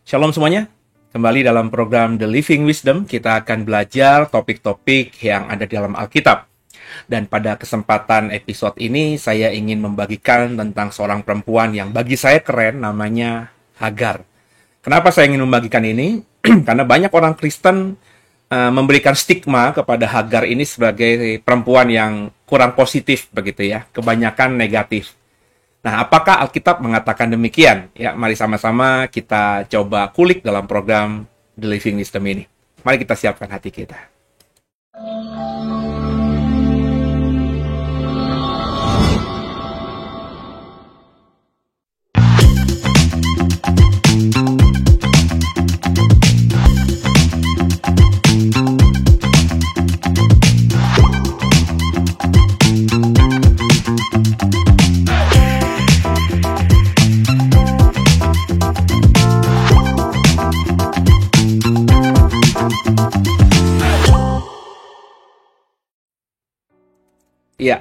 Shalom semuanya, kembali dalam program The Living Wisdom, kita akan belajar topik-topik yang ada di dalam Alkitab. Dan pada kesempatan episode ini, saya ingin membagikan tentang seorang perempuan yang bagi saya keren, namanya Hagar. Kenapa saya ingin membagikan ini? Karena banyak orang Kristen memberikan stigma kepada Hagar ini sebagai perempuan yang kurang positif, begitu ya, kebanyakan negatif. Nah, apakah Alkitab mengatakan demikian? Ya, mari sama-sama kita coba kulik dalam program The Living Wisdom ini. Mari kita siapkan hati kita. Ya,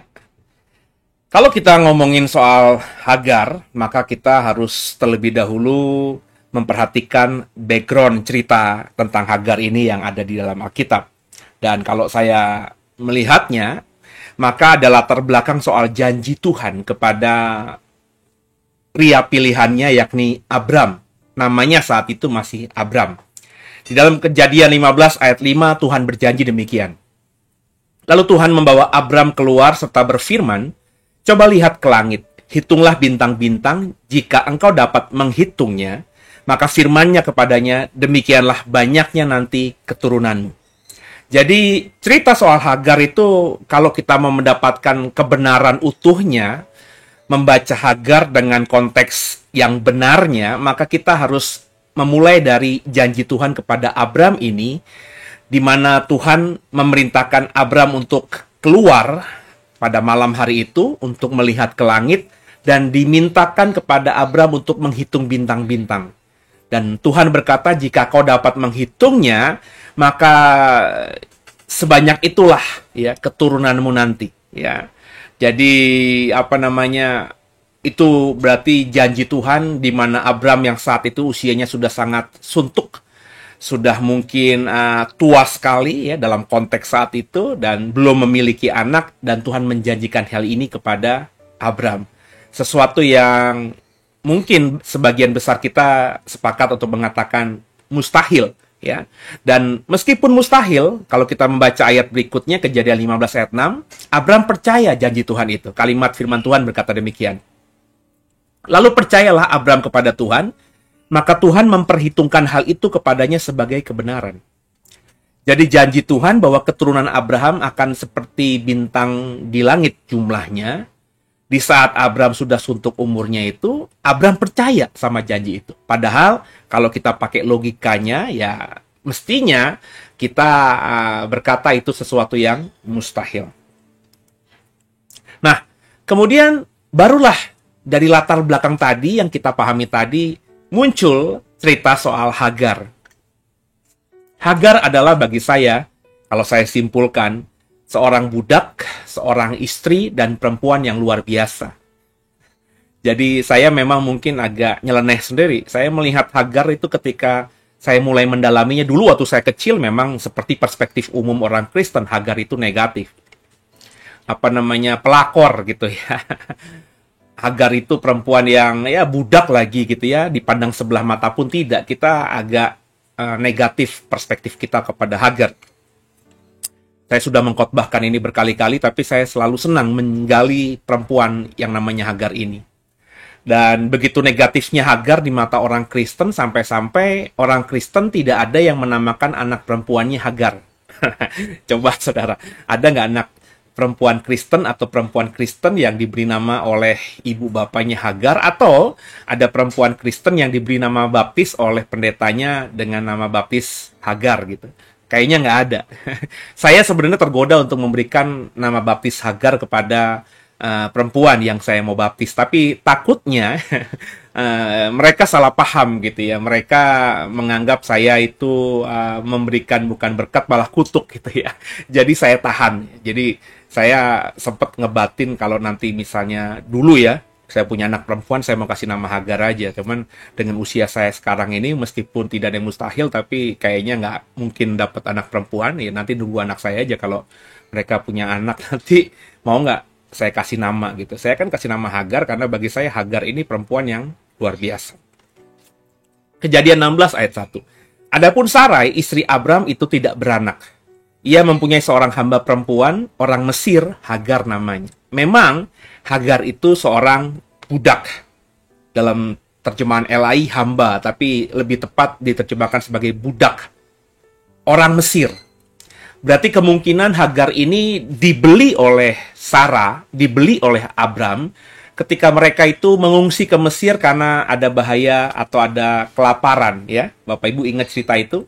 kalau kita ngomongin soal Hagar, maka kita harus terlebih dahulu memperhatikan background cerita tentang Hagar ini yang ada di dalam Alkitab. Dan kalau saya melihatnya, maka ada latar belakang soal janji Tuhan kepada pria pilihannya, yakni Abram. Namanya saat itu masih Abram. Di dalam Kejadian 15 ayat 5, Tuhan berjanji demikian. Lalu Tuhan membawa Abram keluar serta berfirman, "Coba lihat ke langit, hitunglah bintang-bintang, jika engkau dapat menghitungnya, maka firman-Nya kepadanya, demikianlah banyaknya nanti keturunanmu." Jadi cerita soal Hagar itu, kalau kita mau mendapatkan kebenaran utuhnya, membaca Hagar dengan konteks yang benarnya, maka kita harus memulai dari janji Tuhan kepada Abram ini, di mana Tuhan memerintahkan Abram untuk keluar pada malam hari itu untuk melihat ke langit dan dimintakan kepada Abram untuk menghitung bintang-bintang. Dan Tuhan berkata, jika kau dapat menghitungnya, maka sebanyak itulah ya keturunanmu nanti, ya. Jadi itu berarti janji Tuhan di mana Abram yang saat itu usianya sudah sangat suntuk, sudah mungkin tua sekali ya dalam konteks saat itu dan belum memiliki anak, dan Tuhan menjanjikan hal ini kepada Abram. Sesuatu yang mungkin sebagian besar kita sepakat untuk mengatakan mustahil ya. Dan meskipun mustahil, kalau kita membaca ayat berikutnya Kejadian 15 ayat 6, Abram percaya janji Tuhan itu. Kalimat firman Tuhan berkata demikian. Lalu percayalah Abram kepada Tuhan, maka Tuhan memperhitungkan hal itu kepadanya sebagai kebenaran. Jadi janji Tuhan bahwa keturunan Abraham akan seperti bintang di langit jumlahnya. Di saat Abram sudah suntuk umurnya itu, Abram percaya sama janji itu. Padahal kalau kita pakai logikanya, ya mestinya kita berkata itu sesuatu yang mustahil. Nah, kemudian barulah dari latar belakang tadi yang kita pahami tadi, muncul cerita soal Hagar. Hagar adalah bagi saya, kalau saya simpulkan, seorang budak, seorang istri, dan perempuan yang luar biasa. Jadi saya memang mungkin agak nyeleneh sendiri. Saya melihat Hagar itu ketika saya mulai mendalaminya. Dulu waktu saya kecil memang seperti perspektif umum orang Kristen, Hagar itu negatif. Pelakor gitu ya. Hagar itu perempuan yang ya budak lagi gitu ya, dipandang sebelah mata pun tidak. Kita agak negatif perspektif kita kepada Hagar. Saya sudah mengkhotbahkan ini berkali-kali, tapi saya selalu senang menggali perempuan yang namanya Hagar ini. Dan begitu negatifnya Hagar di mata orang Kristen, sampai-sampai orang Kristen tidak ada yang menamakan anak perempuannya Hagar. Coba saudara, ada nggak anak perempuan Kristen atau perempuan Kristen yang diberi nama oleh ibu bapaknya Hagar, atau ada perempuan Kristen yang diberi nama baptis oleh pendetanya dengan nama baptis Hagar gitu? Kayaknya nggak ada. Saya sebenarnya tergoda untuk memberikan nama baptis Hagar kepada perempuan yang saya mau baptis, tapi takutnya mereka salah paham gitu ya. Mereka menganggap saya itu memberikan bukan berkat malah kutuk gitu ya. Jadi saya tahan. Jadi saya sempat ngebatin kalau nanti misalnya dulu ya, saya punya anak perempuan, saya mau kasih nama Hagar aja. Cuman dengan usia saya sekarang ini, meskipun tidak ada yang mustahil, tapi kayaknya nggak mungkin dapat anak perempuan. Ya nanti nunggu anak saya aja, kalau mereka punya anak nanti mau nggak saya kasih nama gitu. Saya kan kasih nama Hagar karena bagi saya Hagar ini perempuan yang luar biasa. Kejadian 16 ayat 1. Adapun Sarai, istri Abram itu tidak beranak. Ia mempunyai seorang hamba perempuan, orang Mesir, Hagar namanya. Memang Hagar itu seorang budak. Dalam terjemahan LAI hamba, tapi lebih tepat diterjemahkan sebagai budak. Orang Mesir. Berarti kemungkinan Hagar ini dibeli oleh Sarah, dibeli oleh Abram, ketika mereka itu mengungsi ke Mesir karena ada bahaya atau ada kelaparan, ya. Bapak Ibu ingat cerita itu?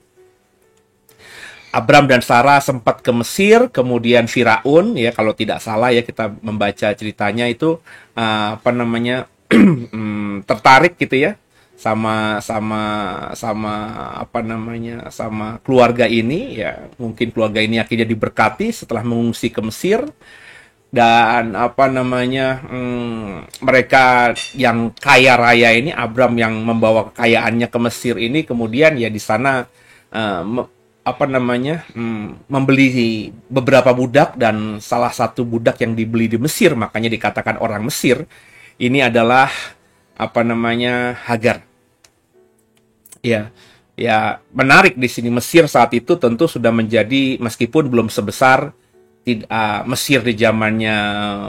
Abram dan Sarah sempat ke Mesir, kemudian Firaun, ya kalau tidak salah ya kita membaca ceritanya itu tertarik gitu ya sama keluarga ini, ya mungkin keluarga ini akhirnya diberkati setelah mengungsi ke Mesir. Dan mereka yang kaya raya ini, Abram yang membawa kekayaannya ke Mesir ini, kemudian ya di sana membeli beberapa budak, dan salah satu budak yang dibeli di Mesir, makanya dikatakan orang Mesir, ini adalah Hagar. Ya, ya menarik di sini, Mesir saat itu tentu sudah menjadi, meskipun belum sebesar Mesir di zamannya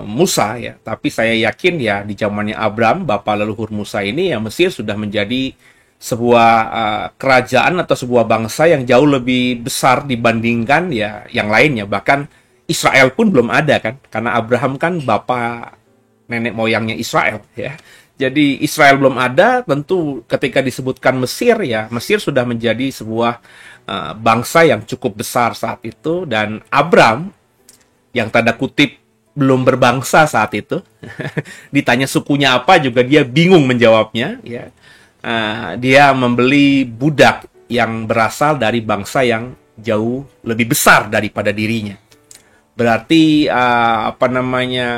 Musa ya, tapi saya yakin ya di zamannya Abram, bapak leluhur Musa ini, ya Mesir sudah menjadi sebuah kerajaan atau sebuah bangsa yang jauh lebih besar dibandingkan ya yang lainnya. Bahkan Israel pun belum ada kan, karena Abraham kan bapak nenek moyangnya Israel ya. Jadi Israel belum ada, tentu ketika disebutkan Mesir ya, Mesir sudah menjadi sebuah bangsa yang cukup besar saat itu. Dan Abram yang tanda kutip belum berbangsa saat itu, ditanya sukunya apa juga dia bingung menjawabnya ya. Dia membeli budak yang berasal dari bangsa yang jauh lebih besar daripada dirinya. Berarti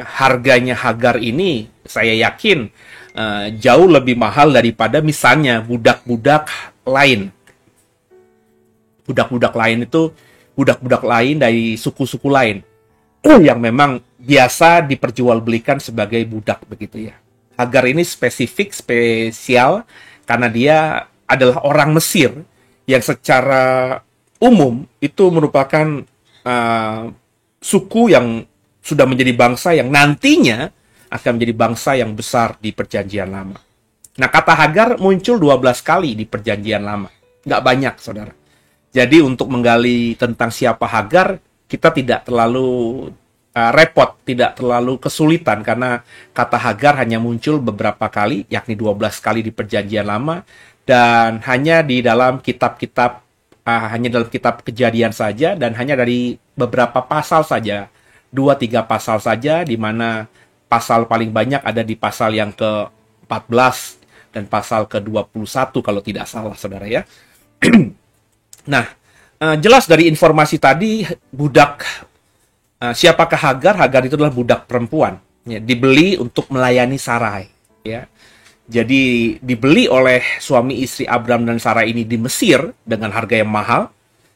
harganya Hagar ini saya yakin jauh lebih mahal daripada misalnya budak-budak lain. Budak-budak lain itu budak-budak lain dari suku-suku lain yang memang biasa diperjualbelikan sebagai budak begitu ya. Hagar ini spesial karena dia adalah orang Mesir yang secara umum itu merupakan suku yang sudah menjadi bangsa yang nantinya akan menjadi bangsa yang besar di Perjanjian Lama. Nah, kata Hagar muncul 12 kali di Perjanjian Lama. Nggak banyak, saudara. Jadi untuk menggali tentang siapa Hagar, kita tidak terlalu repot, tidak terlalu kesulitan, karena kata Hagar hanya muncul beberapa kali, yakni 12 kali di Perjanjian Lama, dan hanya di dalam kitab-kitab, hanya dalam kitab Kejadian saja, dan hanya dari beberapa pasal saja, 2-3 pasal saja, di mana pasal paling banyak ada di pasal yang ke-14 dan pasal ke-21 kalau tidak salah, saudara ya. Nah, jelas dari informasi tadi, siapakah Hagar? Hagar itu adalah budak perempuan, ya, dibeli untuk melayani Sarai, ya. Jadi dibeli oleh suami istri Abram dan Sarai ini di Mesir dengan harga yang mahal,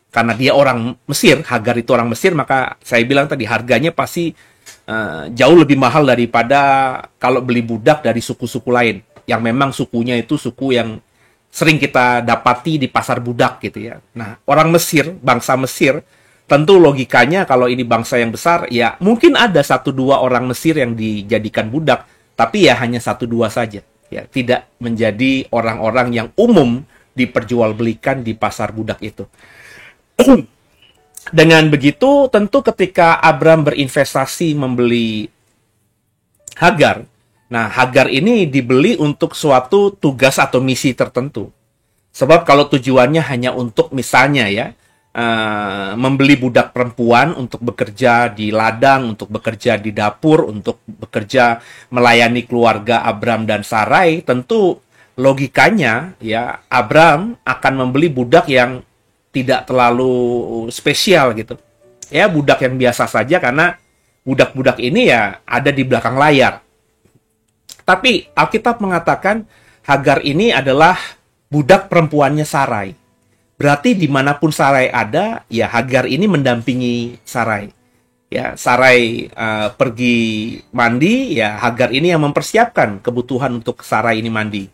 karena dia orang Mesir, Hagar itu orang Mesir, maka saya bilang tadi harganya pasti jauh lebih mahal daripada kalau beli budak dari suku-suku lain, yang memang sukunya itu suku yang sering kita dapati di pasar budak gitu ya. Nah, orang Mesir, bangsa Mesir, tentu logikanya kalau ini bangsa yang besar, ya mungkin ada 1-2 orang Mesir yang dijadikan budak, tapi ya hanya 1-2 saja. Ya, tidak menjadi orang-orang yang umum diperjualbelikan di pasar budak itu. Dengan begitu, tentu ketika Abram berinvestasi membeli Hagar, nah Hagar ini dibeli untuk suatu tugas atau misi tertentu. Sebab kalau tujuannya hanya untuk misalnya ya, membeli budak perempuan untuk bekerja di ladang, untuk bekerja di dapur, untuk bekerja melayani keluarga Abram dan Sarai, tentu logikanya ya Abram akan membeli budak yang tidak terlalu spesial gitu. Ya, budak yang biasa saja, karena budak-budak ini ya ada di belakang layar. Tapi Alkitab mengatakan Hagar ini adalah budak perempuannya Sarai. Berarti dimanapun Sarai ada, ya Hagar ini mendampingi Sarai. Ya, Sarai pergi mandi, ya Hagar ini yang mempersiapkan kebutuhan untuk Sarai ini mandi.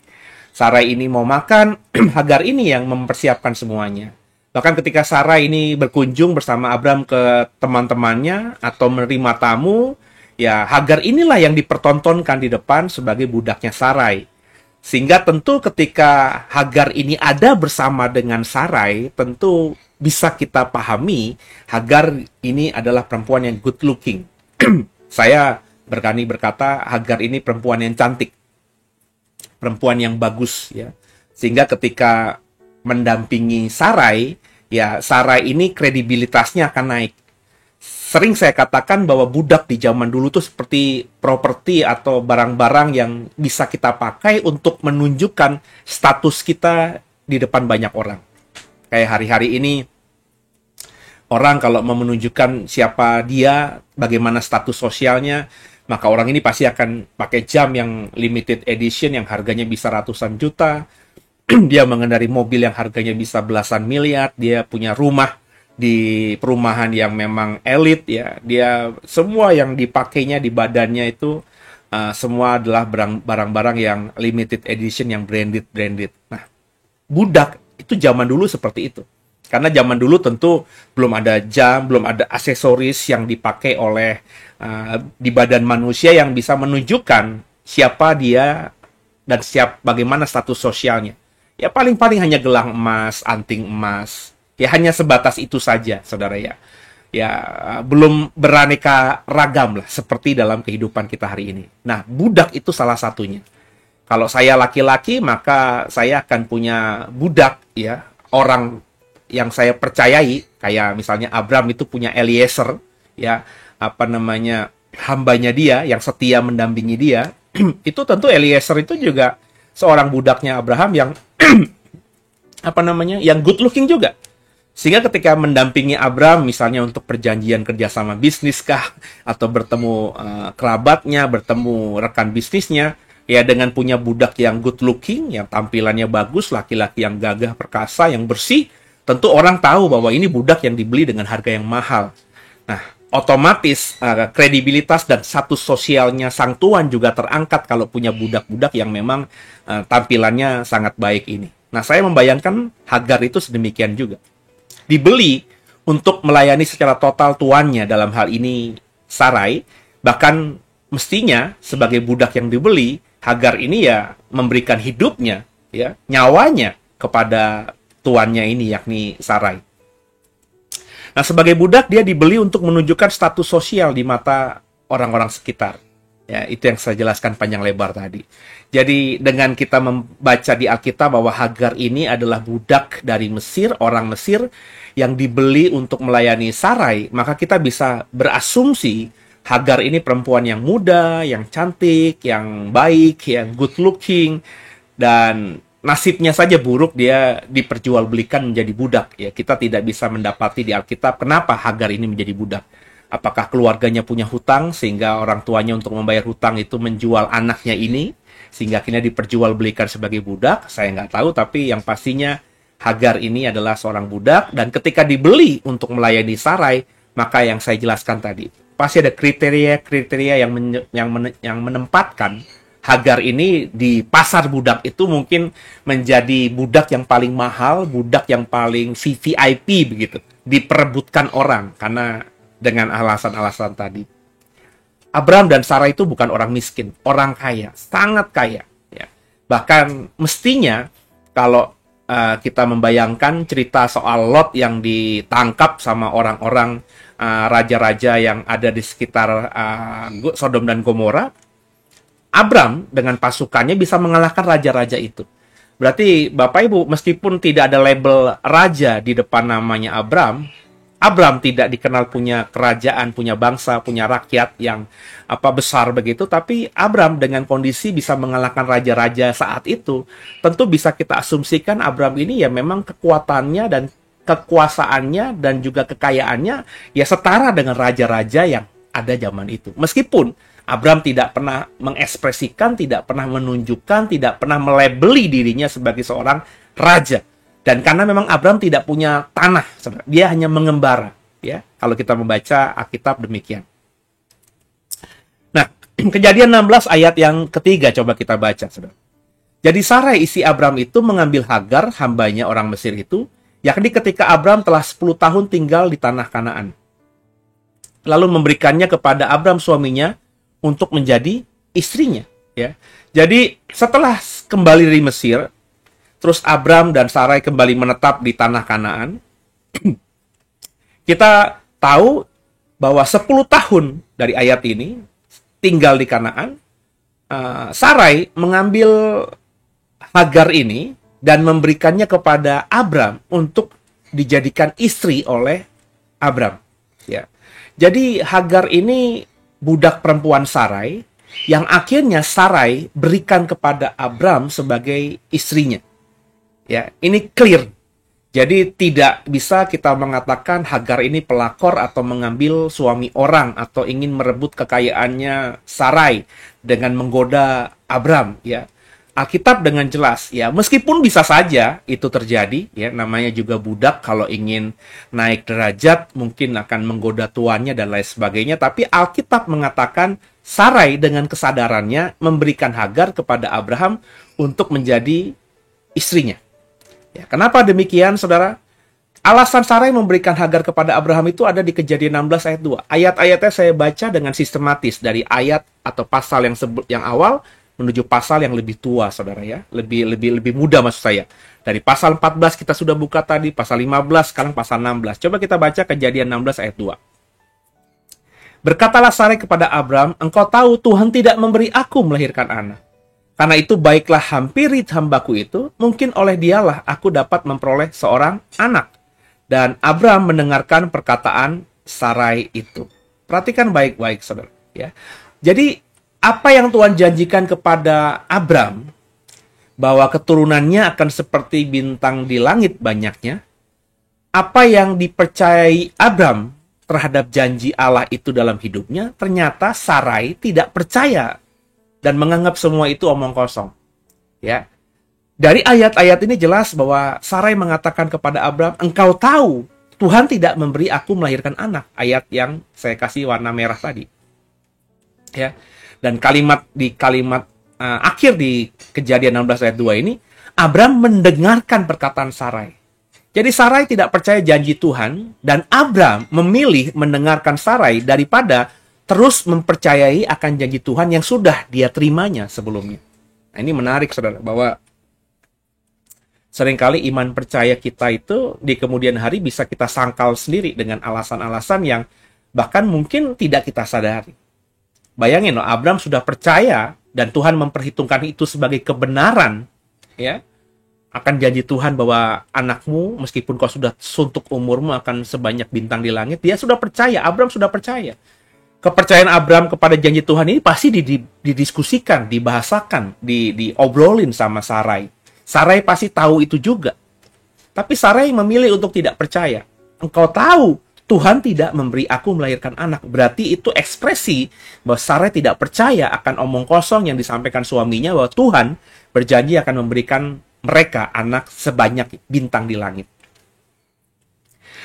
Sarai ini mau makan, Hagar ini yang mempersiapkan semuanya. Bahkan ketika Sarai ini berkunjung bersama Abram ke teman-temannya atau menerima tamu, ya Hagar inilah yang dipertontonkan di depan sebagai budaknya Sarai. Sehingga tentu ketika Hagar ini ada bersama dengan Sarai, tentu bisa kita pahami Hagar ini adalah perempuan yang good looking. Saya berani berkata Hagar ini perempuan yang cantik, perempuan yang bagus, ya. Sehingga ketika mendampingi Sarai, ya Sarai ini kredibilitasnya akan naik. Sering saya katakan bahwa budak di zaman dulu tuh seperti properti atau barang-barang yang bisa kita pakai untuk menunjukkan status kita di depan banyak orang. Kayak hari-hari ini, orang kalau mau menunjukkan siapa dia, bagaimana status sosialnya, maka orang ini pasti akan pakai jam yang limited edition yang harganya bisa ratusan juta. Dia mengendarai mobil yang harganya bisa belasan miliar. Dia punya rumah di perumahan yang memang elit, ya. Dia semua yang dipakainya di badannya itu semua adalah barang-barang yang limited edition, yang branded. Nah, budak itu zaman dulu seperti itu. Karena zaman dulu tentu belum ada jam, belum ada aksesoris yang dipakai oleh di badan manusia yang bisa menunjukkan siapa dia dan bagaimana status sosialnya. Ya paling-paling hanya gelang emas, anting emas. Ya hanya sebatas itu saja, saudara ya. Ya belum beraneka ragam lah seperti dalam kehidupan kita hari ini. Nah, budak itu salah satunya. Kalau saya laki-laki, maka saya akan punya budak, ya, orang yang saya percayai, kayak misalnya Abram itu punya Eliezer, ya, hambanya dia yang setia mendampingi dia. Itu tentu Eliezer itu juga seorang budaknya Abraham yang yang good looking juga. Sehingga ketika mendampingi Abram, misalnya untuk perjanjian kerjasama bisnis kah, atau bertemu kerabatnya, bertemu rekan bisnisnya, ya dengan punya budak yang good looking, yang tampilannya bagus, laki-laki yang gagah perkasa, yang bersih, tentu orang tahu bahwa ini budak yang dibeli dengan harga yang mahal. Nah, otomatis kredibilitas dan status sosialnya sang tuan juga terangkat kalau punya budak-budak yang memang tampilannya sangat baik ini. Nah, saya membayangkan Hagar itu sedemikian juga. Dibeli untuk melayani secara total tuannya, dalam hal ini Sarai. Bahkan mestinya sebagai budak yang dibeli, Hagar ini ya memberikan hidupnya, ya, nyawanya kepada tuannya ini, yakni Sarai. Nah, sebagai budak dia dibeli untuk menunjukkan status sosial di mata orang-orang sekitar. Ya, itu yang saya jelaskan panjang lebar tadi. Jadi dengan kita membaca di Alkitab bahwa Hagar ini adalah budak dari Mesir, orang Mesir yang dibeli untuk melayani Sarai, maka kita bisa berasumsi Hagar ini perempuan yang muda, yang cantik, yang baik, yang good looking, dan nasibnya saja buruk dia diperjualbelikan menjadi budak. Ya, kita tidak bisa mendapati di Alkitab kenapa Hagar ini menjadi budak. Apakah keluarganya punya hutang sehingga orang tuanya untuk membayar hutang itu menjual anaknya ini sehingga akhirnya diperjualbelikan sebagai budak? Saya nggak tahu, tapi yang pastinya Hagar ini adalah seorang budak, dan ketika dibeli untuk melayani Sarai, maka yang saya jelaskan tadi pasti ada kriteria yang menempatkan Hagar ini di pasar budak itu mungkin menjadi budak yang paling mahal, budak yang paling VVIP begitu, diperebutkan orang karena dengan alasan-alasan tadi. Abram dan Sarah itu bukan orang miskin, orang kaya, sangat kaya. Ya. Bahkan mestinya kalau kita membayangkan cerita soal Lot yang ditangkap sama orang-orang raja-raja yang ada di sekitar Sodom dan Gomora, Abram dengan pasukannya bisa mengalahkan raja-raja itu. Berarti Bapak Ibu, meskipun tidak ada label raja di depan namanya Abram tidak dikenal punya kerajaan, punya bangsa, punya rakyat yang besar begitu, tapi Abram dengan kondisi bisa mengalahkan raja-raja saat itu, tentu bisa kita asumsikan Abram ini ya memang kekuatannya dan kekuasaannya dan juga kekayaannya ya setara dengan raja-raja yang ada zaman itu. Meskipun Abram tidak pernah mengekspresikan, tidak pernah menunjukkan, tidak pernah melabeli dirinya sebagai seorang raja. Dan karena memang Abram tidak punya tanah, dia hanya mengembara. Ya, kalau kita membaca Alkitab demikian. Nah, Kejadian 16 ayat yang ketiga coba kita baca, saudara. Jadi Sarai isi Abram itu mengambil Hagar, hambanya orang Mesir itu, yakni ketika Abram telah 10 tahun tinggal di tanah Kanaan. Lalu memberikannya kepada Abram suaminya untuk menjadi istrinya. Ya. Jadi setelah kembali dari Mesir, terus Abram dan Sarai kembali menetap di tanah Kanaan, kita tahu bahwa 10 tahun dari ayat ini tinggal di Kanaan, Sarai mengambil Hagar ini dan memberikannya kepada Abram untuk dijadikan istri oleh Abram. Ya. Jadi Hagar ini budak perempuan Sarai yang akhirnya Sarai berikan kepada Abram sebagai istrinya. Ya, ini clear. Jadi tidak bisa kita mengatakan Hagar ini pelakor atau mengambil suami orang atau ingin merebut kekayaannya Sarai dengan menggoda Abram, ya. Alkitab dengan jelas, ya, meskipun bisa saja itu terjadi, ya, namanya juga budak kalau ingin naik derajat mungkin akan menggoda tuannya dan lain sebagainya, tapi Alkitab mengatakan Sarai dengan kesadarannya memberikan Hagar kepada Abraham untuk menjadi istrinya. Ya, kenapa demikian, saudara? Alasan Sarai memberikan Hagar kepada Abraham itu ada di Kejadian 16 ayat 2. Ayat-ayatnya saya baca dengan sistematis dari ayat atau pasal yang awal menuju pasal yang lebih tua, saudara, ya. Lebih muda maksud saya. Dari pasal 14 kita sudah buka tadi, pasal 15, sekarang pasal 16. Coba kita baca Kejadian 16 ayat 2. Berkatalah Sarai kepada Abram, engkau tahu Tuhan tidak memberi aku melahirkan anak. Karena itu baiklah hampirit hambaku itu, mungkin oleh dialah aku dapat memperoleh seorang anak. Dan Abram mendengarkan perkataan Sarai itu. Perhatikan baik-baik, saudara, ya. Jadi apa yang Tuhan janjikan kepada Abram, bahwa keturunannya akan seperti bintang di langit banyaknya, apa yang dipercayai Abram terhadap janji Allah itu dalam hidupnya, ternyata Sarai tidak percaya dan menganggap semua itu omong kosong. Ya. Dari ayat-ayat ini jelas bahwa Sarai mengatakan kepada Abram, engkau tahu Tuhan tidak memberi aku melahirkan anak. Ayat yang saya kasih warna merah tadi. Ya. Dan kalimat akhir di Kejadian 16 ayat 2 ini, Abram mendengarkan perkataan Sarai. Jadi Sarai tidak percaya janji Tuhan, dan Abram memilih mendengarkan Sarai daripada terus mempercayai akan janji Tuhan yang sudah dia terimanya sebelumnya. Nah, ini menarik, saudara, bahwa seringkali iman percaya kita itu di kemudian hari bisa kita sangkal sendiri dengan alasan-alasan yang bahkan mungkin tidak kita sadari. Bayangin loh, Abram sudah percaya dan Tuhan memperhitungkan itu sebagai kebenaran, ya, akan janji Tuhan bahwa anakmu meskipun kau sudah suntuk umurmu akan sebanyak bintang di langit. Dia sudah percaya, Abram sudah percaya. Kepercayaan Abram kepada janji Tuhan ini pasti didiskusikan, dibahasakan, diobrolin sama Sarai. Sarai pasti tahu itu juga. Tapi Sarai memilih untuk tidak percaya. Engkau tahu Tuhan tidak memberi aku melahirkan anak. Berarti itu ekspresi bahwa Sarai tidak percaya akan omong kosong yang disampaikan suaminya bahwa Tuhan berjanji akan memberikan mereka anak sebanyak bintang di langit.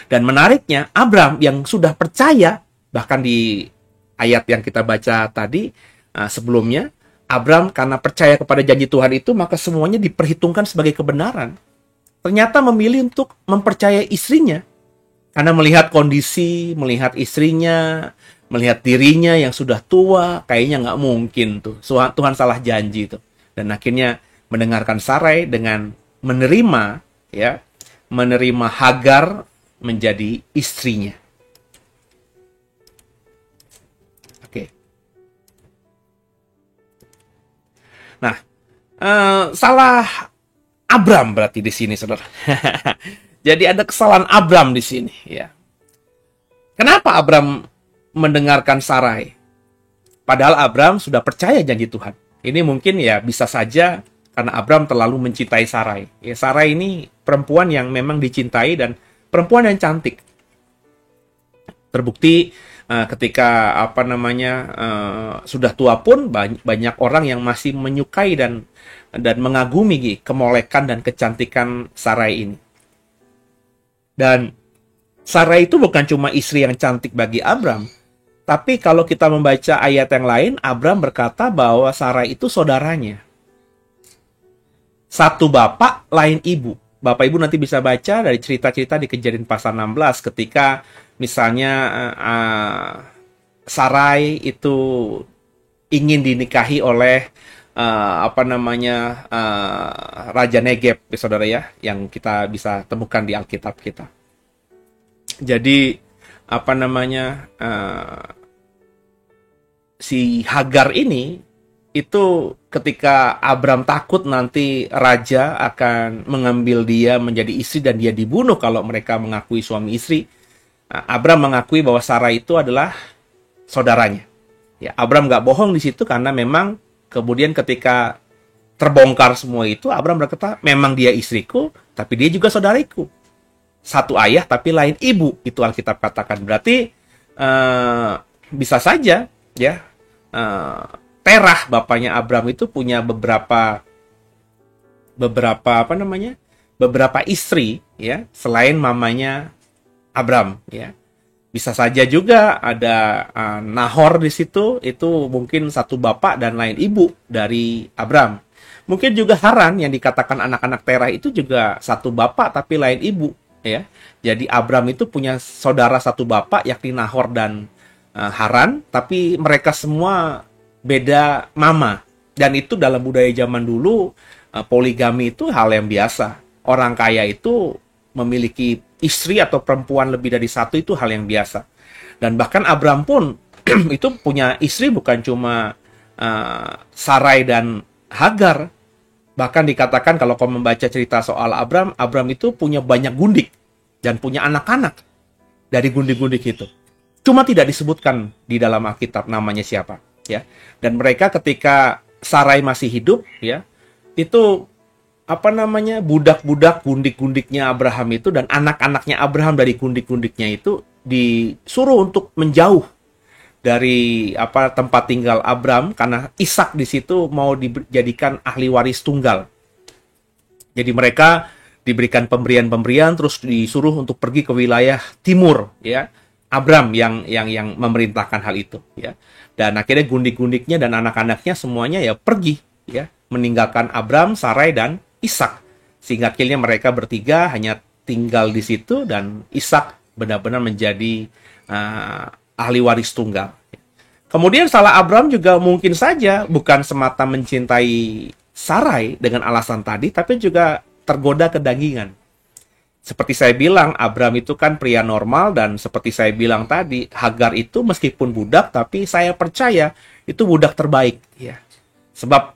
Dan menariknya, Abram yang sudah percaya, bahkan di ayat yang kita baca tadi sebelumnya, Abram karena percaya kepada janji Tuhan itu, maka semuanya diperhitungkan sebagai kebenaran. Ternyata memilih untuk mempercayai istrinya. Karena melihat kondisi, melihat istrinya, melihat dirinya yang sudah tua, kayaknya nggak mungkin tuh. Tuhan salah janji itu. Dan akhirnya mendengarkan Sarai dengan menerima Hagar menjadi istrinya. Oke. Nah, salah Abram berarti di sini, saudara. Jadi ada kesalahan Abram di sini, ya. Kenapa Abram mendengarkan Sarai? Padahal Abram sudah percaya janji Tuhan. Ini mungkin ya bisa saja karena Abram terlalu mencintai Sarai. Ya, Sarai ini perempuan yang memang dicintai dan perempuan yang cantik. Terbukti ketika sudah tua pun banyak orang yang masih menyukai dan mengagumi kemolekan dan kecantikan Sarai ini. Dan Sarai itu bukan cuma istri yang cantik bagi Abram, tapi kalau kita membaca ayat yang lain, Abram berkata bahwa Sarai itu saudaranya. Satu bapak, lain ibu. Bapak Ibu nanti bisa baca dari cerita-cerita di Kejadian pasal 16 ketika misalnya Sarai itu ingin dinikahi oleh Raja Negeb, saudara ya, yang kita bisa temukan di Alkitab kita. Jadi si Hagar ini itu ketika Abram takut nanti raja akan mengambil dia menjadi istri dan dia dibunuh kalau mereka mengakui suami istri, Abram mengakui bahwa Sarai itu adalah saudaranya. Ya, Abram nggak bohong di situ karena memang kemudian ketika terbongkar semua itu, Abram berkata, memang dia istriku, tapi dia juga saudariku. Satu ayah tapi lain ibu, itu Alkitab katakan. Berarti bisa saja ya Terah bapaknya Abram itu punya beberapa istri ya selain mamanya Abram ya. Bisa saja juga ada Nahor di situ, itu mungkin satu bapak dan lain ibu dari Abram. Mungkin juga Haran yang dikatakan anak-anak Terah itu juga satu bapak tapi lain ibu ya. Jadi Abram itu punya saudara satu bapak yakni Nahor dan Haran, tapi mereka semua beda mama. Dan itu dalam budaya zaman dulu, poligami itu hal yang biasa. Orang kaya itu memiliki istri atau perempuan lebih dari satu, itu hal yang biasa. Dan bahkan Abram pun itu punya istri bukan cuma Sarai dan Hagar. Bahkan dikatakan kalau kau membaca cerita soal Abram itu punya banyak gundik dan punya anak-anak dari gundik-gundik itu. Cuma tidak disebutkan di dalam Alkitab namanya siapa, ya. Dan mereka ketika Sarai masih hidup, ya, itu budak-budak gundik-gundiknya Abraham itu dan anak-anaknya Abraham dari gundik-gundiknya itu disuruh untuk menjauh dari tempat tinggal Abram karena Ishak di situ mau dijadikan ahli waris tunggal. Jadi mereka diberikan pemberian-pemberian terus disuruh untuk pergi ke wilayah timur ya. Abram yang memerintahkan hal itu ya. Dan akhirnya gundik-gundiknya dan anak-anaknya semuanya ya pergi ya, meninggalkan Abram, Sarai dan Ishak. Sehingga akhirnya mereka bertiga hanya tinggal di situ dan Ishak benar-benar menjadi ahli waris tunggal. Kemudian salah Abram juga mungkin saja bukan semata mencintai Sarai dengan alasan tadi, tapi juga tergoda kedagingan. Seperti saya bilang, Abram itu kan pria normal dan seperti saya bilang tadi, Hagar itu meskipun budak, tapi saya percaya itu budak terbaik. Ya. Sebab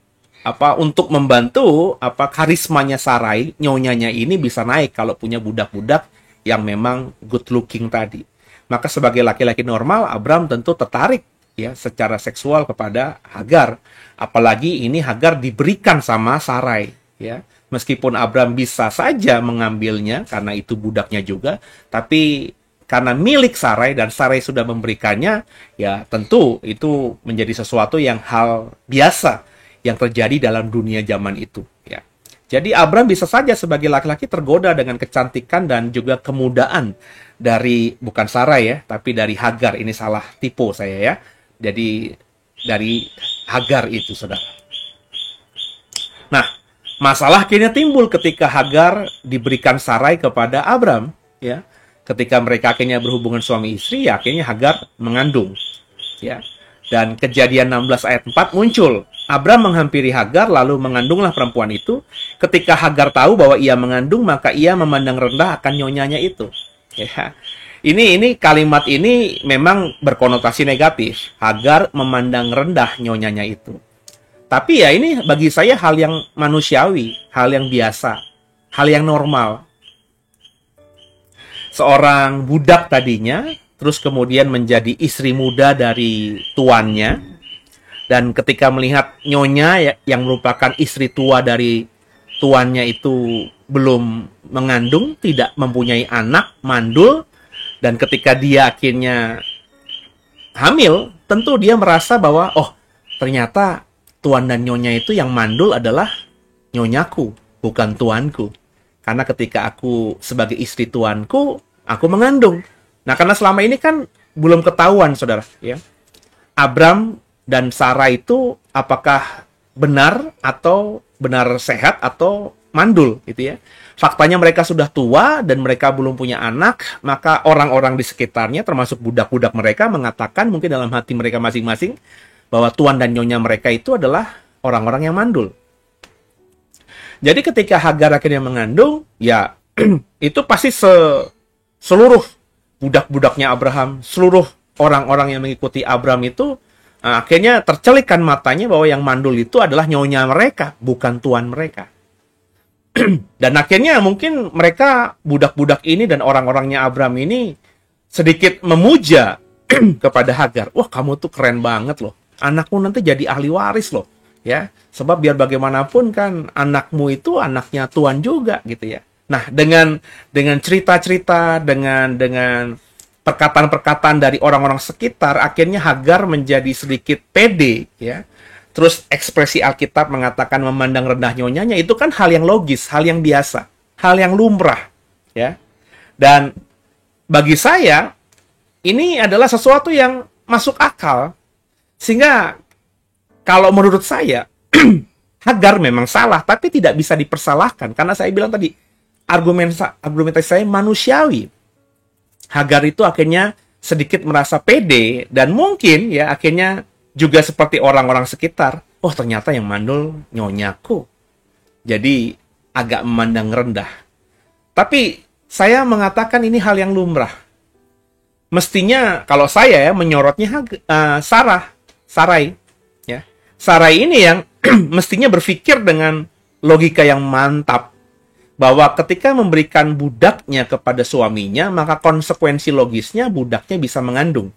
untuk membantu karismanya Sarai, nyonyanya ini bisa naik kalau punya budak-budak yang memang good looking tadi. Maka sebagai laki-laki normal, Abram tentu tertarik ya secara seksual kepada Hagar. Apalagi ini Hagar diberikan sama Sarai ya. Meskipun Abram bisa saja mengambilnya karena itu budaknya juga, tapi karena milik Sarai dan Sarai sudah memberikannya, ya tentu itu menjadi sesuatu yang hal biasa yang terjadi dalam dunia zaman itu ya. Jadi Abram bisa saja sebagai laki-laki tergoda dengan kecantikan dan juga kemudaan dari bukan Sarai ya, tapi dari Hagar. Ini salah tipe saya ya. Jadi dari Hagar itu, saudara. Nah, masalah akhirnya timbul ketika Hagar diberikan Sarai kepada Abram, ya. Ketika mereka akhirnya berhubungan suami istri, ya akhirnya Hagar mengandung, ya. Dan Kejadian 16 ayat 4 muncul. Abram menghampiri Hagar lalu mengandunglah perempuan itu. Ketika Hagar tahu bahwa ia mengandung, maka ia memandang rendah akan nyonyanya itu. Ya. Ini kalimat ini memang berkonotasi negatif. Hagar memandang rendah nyonyanya itu. Tapi ya ini bagi saya hal yang manusiawi, hal yang biasa, hal yang normal. Seorang budak tadinya, terus kemudian menjadi istri muda dari tuannya. Dan ketika melihat nyonya yang merupakan istri tua dari tuannya itu belum mengandung, tidak mempunyai anak, mandul. Dan ketika dia akhirnya hamil, tentu dia merasa bahwa, oh, ternyata tuan dan nyonya itu yang mandul adalah nyonyaku, bukan tuanku. Karena ketika aku sebagai istri tuanku, aku mengandung. Nah, karena selama ini kan belum ketahuan, saudara, ya. Abram dan Sarah itu apakah benar atau benar sehat atau mandul, gitu ya. Faktanya mereka sudah tua dan mereka belum punya anak, maka orang-orang di sekitarnya, termasuk budak-budak mereka, mengatakan mungkin dalam hati mereka masing-masing, bahwa tuan dan nyonya mereka itu adalah orang-orang yang mandul. Jadi ketika Hagar akhirnya mengandung, ya itu pasti seluruh budak-budaknya Abraham, seluruh orang-orang yang mengikuti Abram itu, akhirnya tercelikkan matanya bahwa yang mandul itu adalah nyonya mereka, bukan tuan mereka. Dan akhirnya mungkin mereka, budak-budak ini dan orang-orangnya Abram ini, sedikit memuja kepada Hagar. Wah, kamu tuh keren banget loh. Anakmu nanti jadi ahli waris loh. Ya, sebab biar bagaimanapun kan anakmu itu anaknya tuan juga gitu ya. Nah, dengan cerita-cerita, dengan perkataan-perkataan dari orang-orang sekitar, akhirnya Hagar menjadi sedikit pede ya. Terus ekspresi Alkitab mengatakan memandang rendah nyonyanya, itu kan hal yang logis, hal yang biasa, hal yang lumrah, ya. Dan bagi saya, ini adalah sesuatu yang masuk akal. Sehingga kalau menurut saya, Hagar memang salah, tapi tidak bisa dipersalahkan. Karena saya bilang tadi, argumentasi saya manusiawi. Hagar itu akhirnya sedikit merasa pede, dan mungkin ya akhirnya juga seperti orang-orang sekitar, oh ternyata yang mandul nyonyaku. Jadi agak memandang rendah. Tapi saya mengatakan ini hal yang lumrah. Mestinya kalau saya ya menyorotnya Sarai. Ya. Sarai ini yang mestinya berpikir dengan logika yang mantap. Bahwa ketika memberikan budaknya kepada suaminya, maka konsekuensi logisnya budaknya bisa mengandung.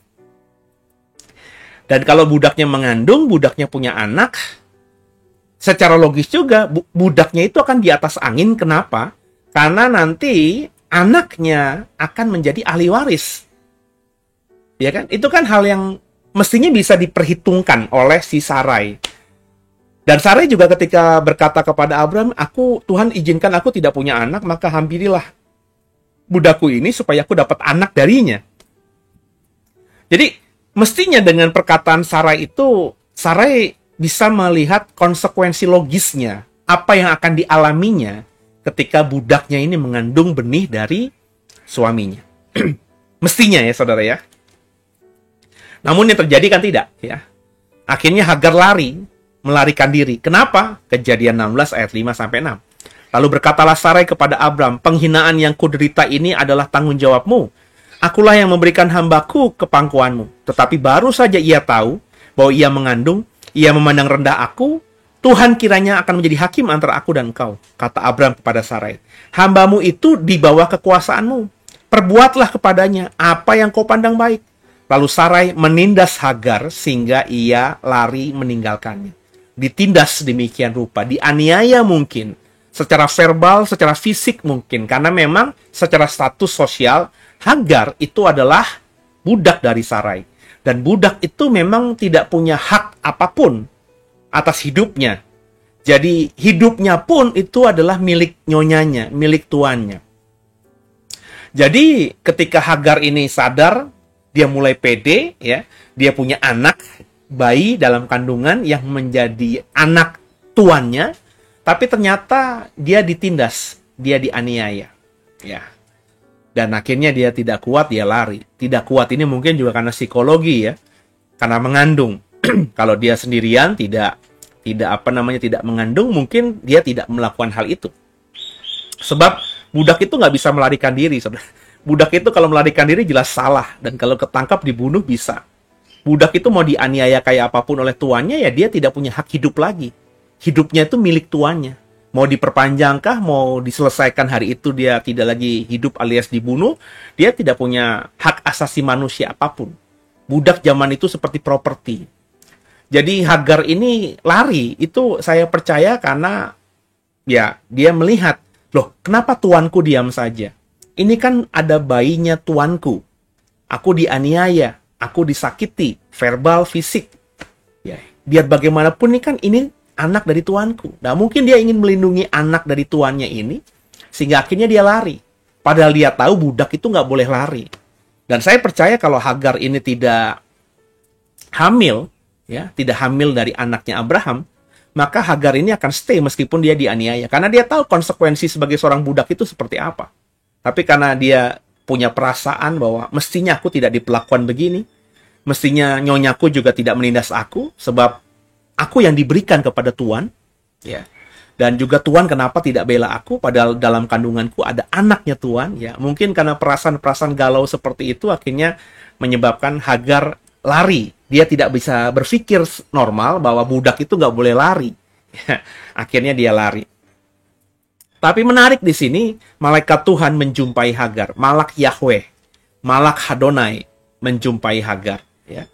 Dan kalau budaknya mengandung, budaknya punya anak, secara logis juga, budaknya itu akan di atas angin. Kenapa? Karena nanti anaknya akan menjadi ahli waris. Ya kan? Itu kan hal yang mestinya bisa diperhitungkan oleh si Sarai. Dan Sarai juga ketika berkata kepada Abram, Tuhan izinkan aku tidak punya anak, maka hampirilah budakku ini supaya aku dapat anak darinya. Jadi, mestinya dengan perkataan Sarai itu, Sarai bisa melihat konsekuensi logisnya, apa yang akan dialaminya ketika budaknya ini mengandung benih dari suaminya. Mestinya ya, saudara ya. Namun yang terjadi kan tidak, ya. Akhirnya Hagar melarikan diri. Kenapa? Kejadian 16 ayat 5-6. Lalu berkatalah Sarai kepada Abram, penghinaan yang kuderita ini adalah tanggung jawabmu. Akulah yang memberikan hambaku ke pangkuanmu. Tetapi baru saja ia tahu bahwa ia mengandung, ia memandang rendah aku, Tuhan kiranya akan menjadi hakim antara aku dan engkau. Kata Abram kepada Sarai, hambamu itu di bawah kekuasaanmu. Perbuatlah kepadanya apa yang kau pandang baik. Lalu Sarai menindas Hagar sehingga ia lari meninggalkannya. Ditindas demikian rupa, dianiaya mungkin. Secara verbal, secara fisik mungkin. Karena memang secara status sosial, Hagar itu adalah budak dari Sarai. Dan budak itu memang tidak punya hak apapun atas hidupnya. Jadi hidupnya pun itu adalah milik nyonyanya, milik tuannya. Jadi ketika Hagar ini sadar, dia mulai pede, ya, dia punya anak bayi dalam kandungan yang menjadi anak tuannya, tapi ternyata dia ditindas, dia dianiaya, ya. Dan akhirnya dia tidak kuat, dia lari. Tidak kuat ini mungkin juga karena psikologi ya. Karena mengandung. Kalau dia sendirian tidak mengandung, mungkin dia tidak melakukan hal itu. Sebab budak itu nggak bisa melarikan diri. Budak itu kalau melarikan diri jelas salah. Dan kalau ketangkap dibunuh bisa. Budak itu mau dianiaya kayak apapun oleh tuannya, ya dia tidak punya hak hidup lagi. Hidupnya itu milik tuannya. Mau diperpanjangkah, mau diselesaikan hari itu dia tidak lagi hidup alias dibunuh, dia tidak punya hak asasi manusia apapun. Budak zaman itu seperti properti. Jadi Hagar ini lari, itu saya percaya karena ya dia melihat, loh kenapa tuanku diam saja? Ini kan ada bayinya tuanku. Aku dianiaya. Aku disakiti, verbal, fisik. Ya, biar bagaimanapun ini kan ini anak dari tuanku. Nah, mungkin dia ingin melindungi anak dari tuannya ini, sehingga akhirnya dia lari. Padahal dia tahu budak itu nggak boleh lari. Dan saya percaya kalau Hagar ini tidak hamil, ya, tidak hamil dari anaknya Abraham, maka Hagar ini akan stay meskipun dia dianiaya. Karena dia tahu konsekuensi sebagai seorang budak itu seperti apa. Tapi karena dia punya perasaan bahwa mestinya aku tidak diperlakukan begini, mestinya nyonyaku juga tidak menindas aku, sebab aku yang diberikan kepada Tuhan, ya. Dan juga Tuhan kenapa tidak bela aku, padahal dalam kandunganku ada anaknya Tuhan, ya. Mungkin karena perasaan-perasaan galau seperti itu akhirnya menyebabkan Hagar lari. Dia tidak bisa berpikir normal bahwa budak itu nggak boleh lari. Akhirnya dia lari. Tapi menarik di sini, malaikat Tuhan menjumpai Hagar. Malak Yahweh, Malak Hadonai menjumpai Hagar. Ya.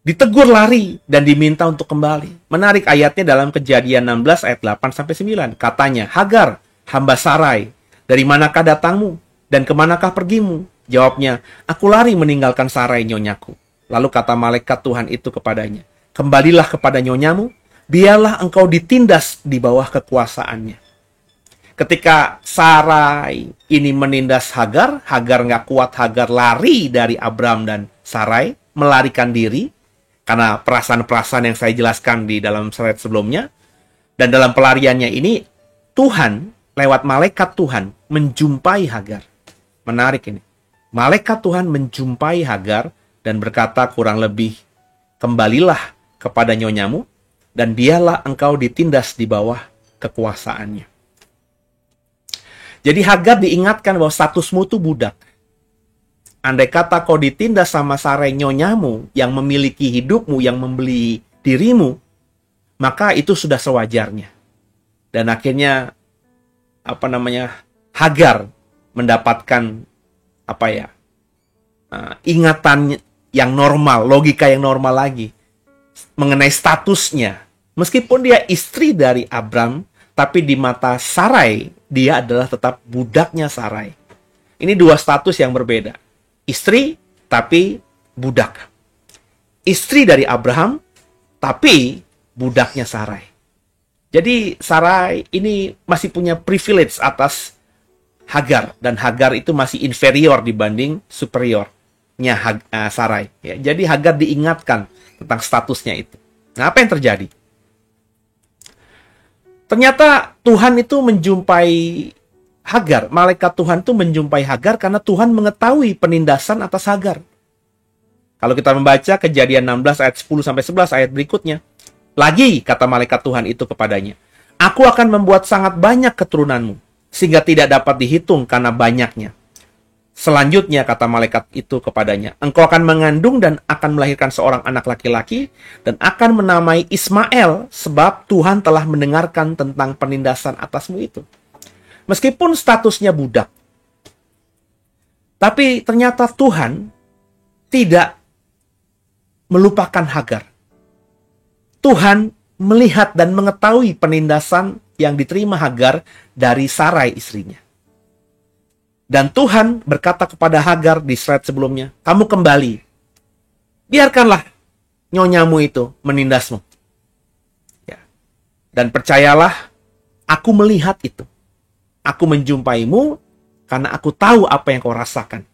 Ditegur lari dan diminta untuk kembali. Menarik ayatnya dalam Kejadian 16 ayat 8-9. Katanya, Hagar, hamba Sarai, dari manakah datangmu dan kemanakah pergimu? Jawabnya, aku lari meninggalkan Sarai nyonyaku. Lalu kata malaikat Tuhan itu kepadanya, kembalilah kepada nyonyamu, biarlah engkau ditindas di bawah kekuasaannya. Ketika Sarai ini menindas Hagar, Hagar nggak kuat, Hagar lari dari Abram dan Sarai, melarikan diri, karena perasaan-perasaan yang saya jelaskan di dalam slide sebelumnya. Dan dalam pelariannya ini, Tuhan, lewat malaikat Tuhan, menjumpai Hagar. Menarik ini. Malaikat Tuhan menjumpai Hagar, dan berkata kurang lebih, kembalilah kepada nyonyamu, dan biarlah engkau ditindas di bawah kekuasaannya. Jadi Hagar diingatkan bahwa statusmu itu budak. Andai kata kau ditindas sama Sarai nyonyamu, yang memiliki hidupmu, yang membeli dirimu, maka itu sudah sewajarnya. Dan akhirnya, Hagar mendapatkan, ingatan yang normal, logika yang normal lagi mengenai statusnya. Meskipun dia istri dari Abram, tapi di mata Sarai dia adalah tetap budaknya Sarai. Ini dua status yang berbeda. Istri tapi budak. Istri dari Abraham tapi budaknya Sarai. Jadi Sarai ini masih punya privilege atas Hagar, dan Hagar itu masih inferior dibanding superior Sarai. Ya, jadi Hagar diingatkan tentang statusnya itu. Nah, apa yang terjadi? Ternyata Tuhan itu menjumpai Hagar. Malaikat Tuhan itu menjumpai Hagar karena Tuhan mengetahui penindasan atas Hagar. Kalau kita membaca Kejadian 16 ayat 10-11 ayat berikutnya. Lagi kata malaikat Tuhan itu kepadanya, aku akan membuat sangat banyak keturunanmu, sehingga tidak dapat dihitung karena banyaknya. Selanjutnya kata malaikat itu kepadanya, engkau akan mengandung dan akan melahirkan seorang anak laki-laki dan akan menamai Ismail, sebab Tuhan telah mendengarkan tentang penindasan atasmu itu. Meskipun statusnya budak, tapi ternyata Tuhan tidak melupakan Hagar. Tuhan melihat dan mengetahui penindasan yang diterima Hagar dari Sarai istrinya. Dan Tuhan berkata kepada Hagar di slide sebelumnya, kamu kembali. Biarkanlah nyonyamu itu menindasmu. Ya. Dan percayalah, aku melihat itu. Aku menjumpaimu karena aku tahu apa yang kau rasakan.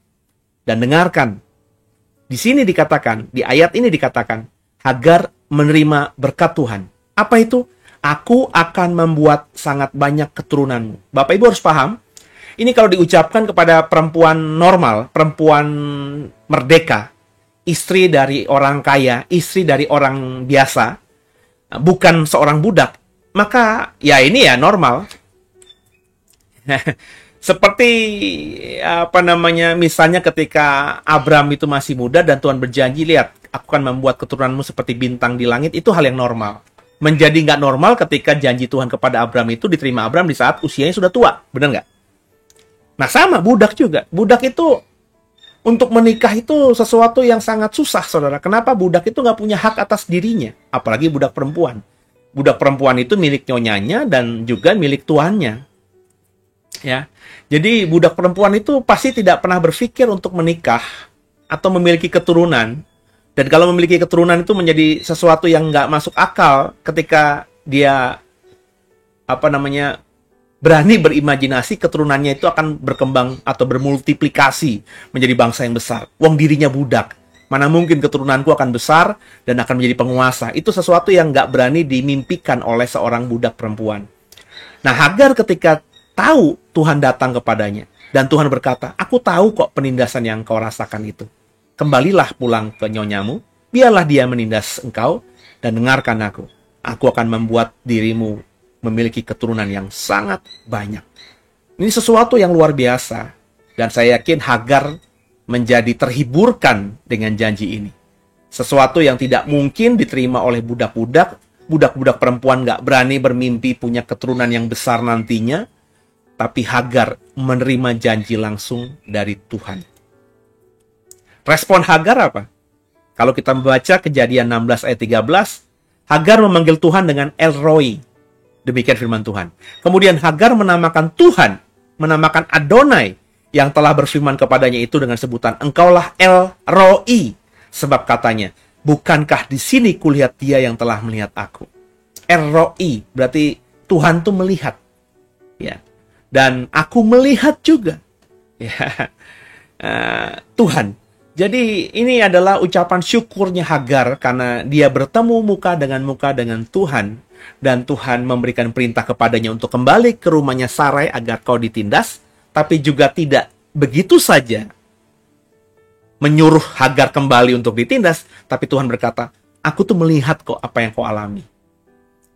Dan dengarkan. Di sini dikatakan, di ayat ini dikatakan, Hagar menerima berkat Tuhan. Apa itu? Aku akan membuat sangat banyak keturunanmu. Bapak Ibu harus paham, ini kalau diucapkan kepada perempuan normal, perempuan merdeka, istri dari orang kaya, istri dari orang biasa, bukan seorang budak, maka ya ini ya normal. Seperti misalnya ketika Abram itu masih muda dan Tuhan berjanji, lihat, aku akan membuat keturunanmu seperti bintang di langit, itu hal yang normal. Menjadi nggak normal ketika janji Tuhan kepada Abram itu diterima Abram di saat usianya sudah tua, benar nggak? Nah sama, budak juga. Budak itu, untuk menikah itu sesuatu yang sangat susah, saudara. Kenapa? Budak itu nggak punya hak atas dirinya, apalagi budak perempuan. Budak perempuan itu milik nyonyanya dan juga milik tuannya. Ya, jadi budak perempuan itu pasti tidak pernah berpikir untuk menikah atau memiliki keturunan, dan kalau memiliki keturunan itu menjadi sesuatu yang nggak masuk akal ketika dia berani berimajinasi keturunannya itu akan berkembang atau bermultiplikasi menjadi bangsa yang besar. Wong dirinya budak. Mana mungkin keturunanku akan besar dan akan menjadi penguasa. Itu sesuatu yang nggak berani dimimpikan oleh seorang budak perempuan. Nah, Hagar ketika tahu Tuhan datang kepadanya, dan Tuhan berkata, aku tahu kok penindasan yang kau rasakan itu. Kembalilah pulang ke nyonyamu, biarlah dia menindas engkau, dan dengarkan aku. Aku akan membuat dirimu memiliki keturunan yang sangat banyak. Ini sesuatu yang luar biasa. Dan saya yakin Hagar menjadi terhiburkan dengan janji ini. Sesuatu yang tidak mungkin diterima oleh budak-budak. Budak-budak perempuan gak berani bermimpi punya keturunan yang besar nantinya. Tapi Hagar menerima janji langsung dari Tuhan. Respon Hagar apa? Kalau kita membaca Kejadian 16 ayat 13, Hagar memanggil Tuhan dengan El Roi. Demikian firman Tuhan. Kemudian Hagar menamakan Tuhan, menamakan Adonai, yang telah berfirman kepadanya itu dengan sebutan, engkaulah El Roi. Sebab katanya, bukankah di sini kulihat dia yang telah melihat aku. El Roi, berarti Tuhan tuh melihat. Ya. Dan aku melihat juga. Ya. Tuhan. Jadi ini adalah ucapan syukurnya Hagar karena dia bertemu muka dengan Tuhan. Dan Tuhan memberikan perintah kepadanya untuk kembali ke rumahnya Sarai agar kau ditindas. Tapi juga tidak begitu saja menyuruh Hagar kembali untuk ditindas. Tapi Tuhan berkata, aku tuh melihat kok apa yang kau alami.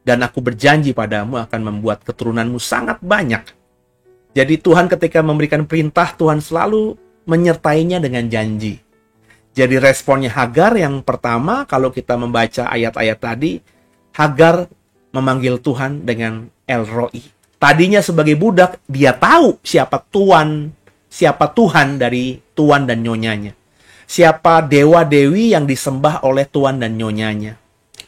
Dan aku berjanji padamu akan membuat keturunanmu sangat banyak. Jadi Tuhan ketika memberikan perintah, Tuhan selalu menyertainya dengan janji. Jadi responnya Hagar yang pertama, kalau kita membaca ayat-ayat tadi, Hagar memanggil Tuhan dengan El Roi. Tadinya sebagai budak, dia tahu siapa Tuhan dari tuan dan nyonyanya. Siapa dewa-dewi yang disembah oleh tuan dan nyonyanya.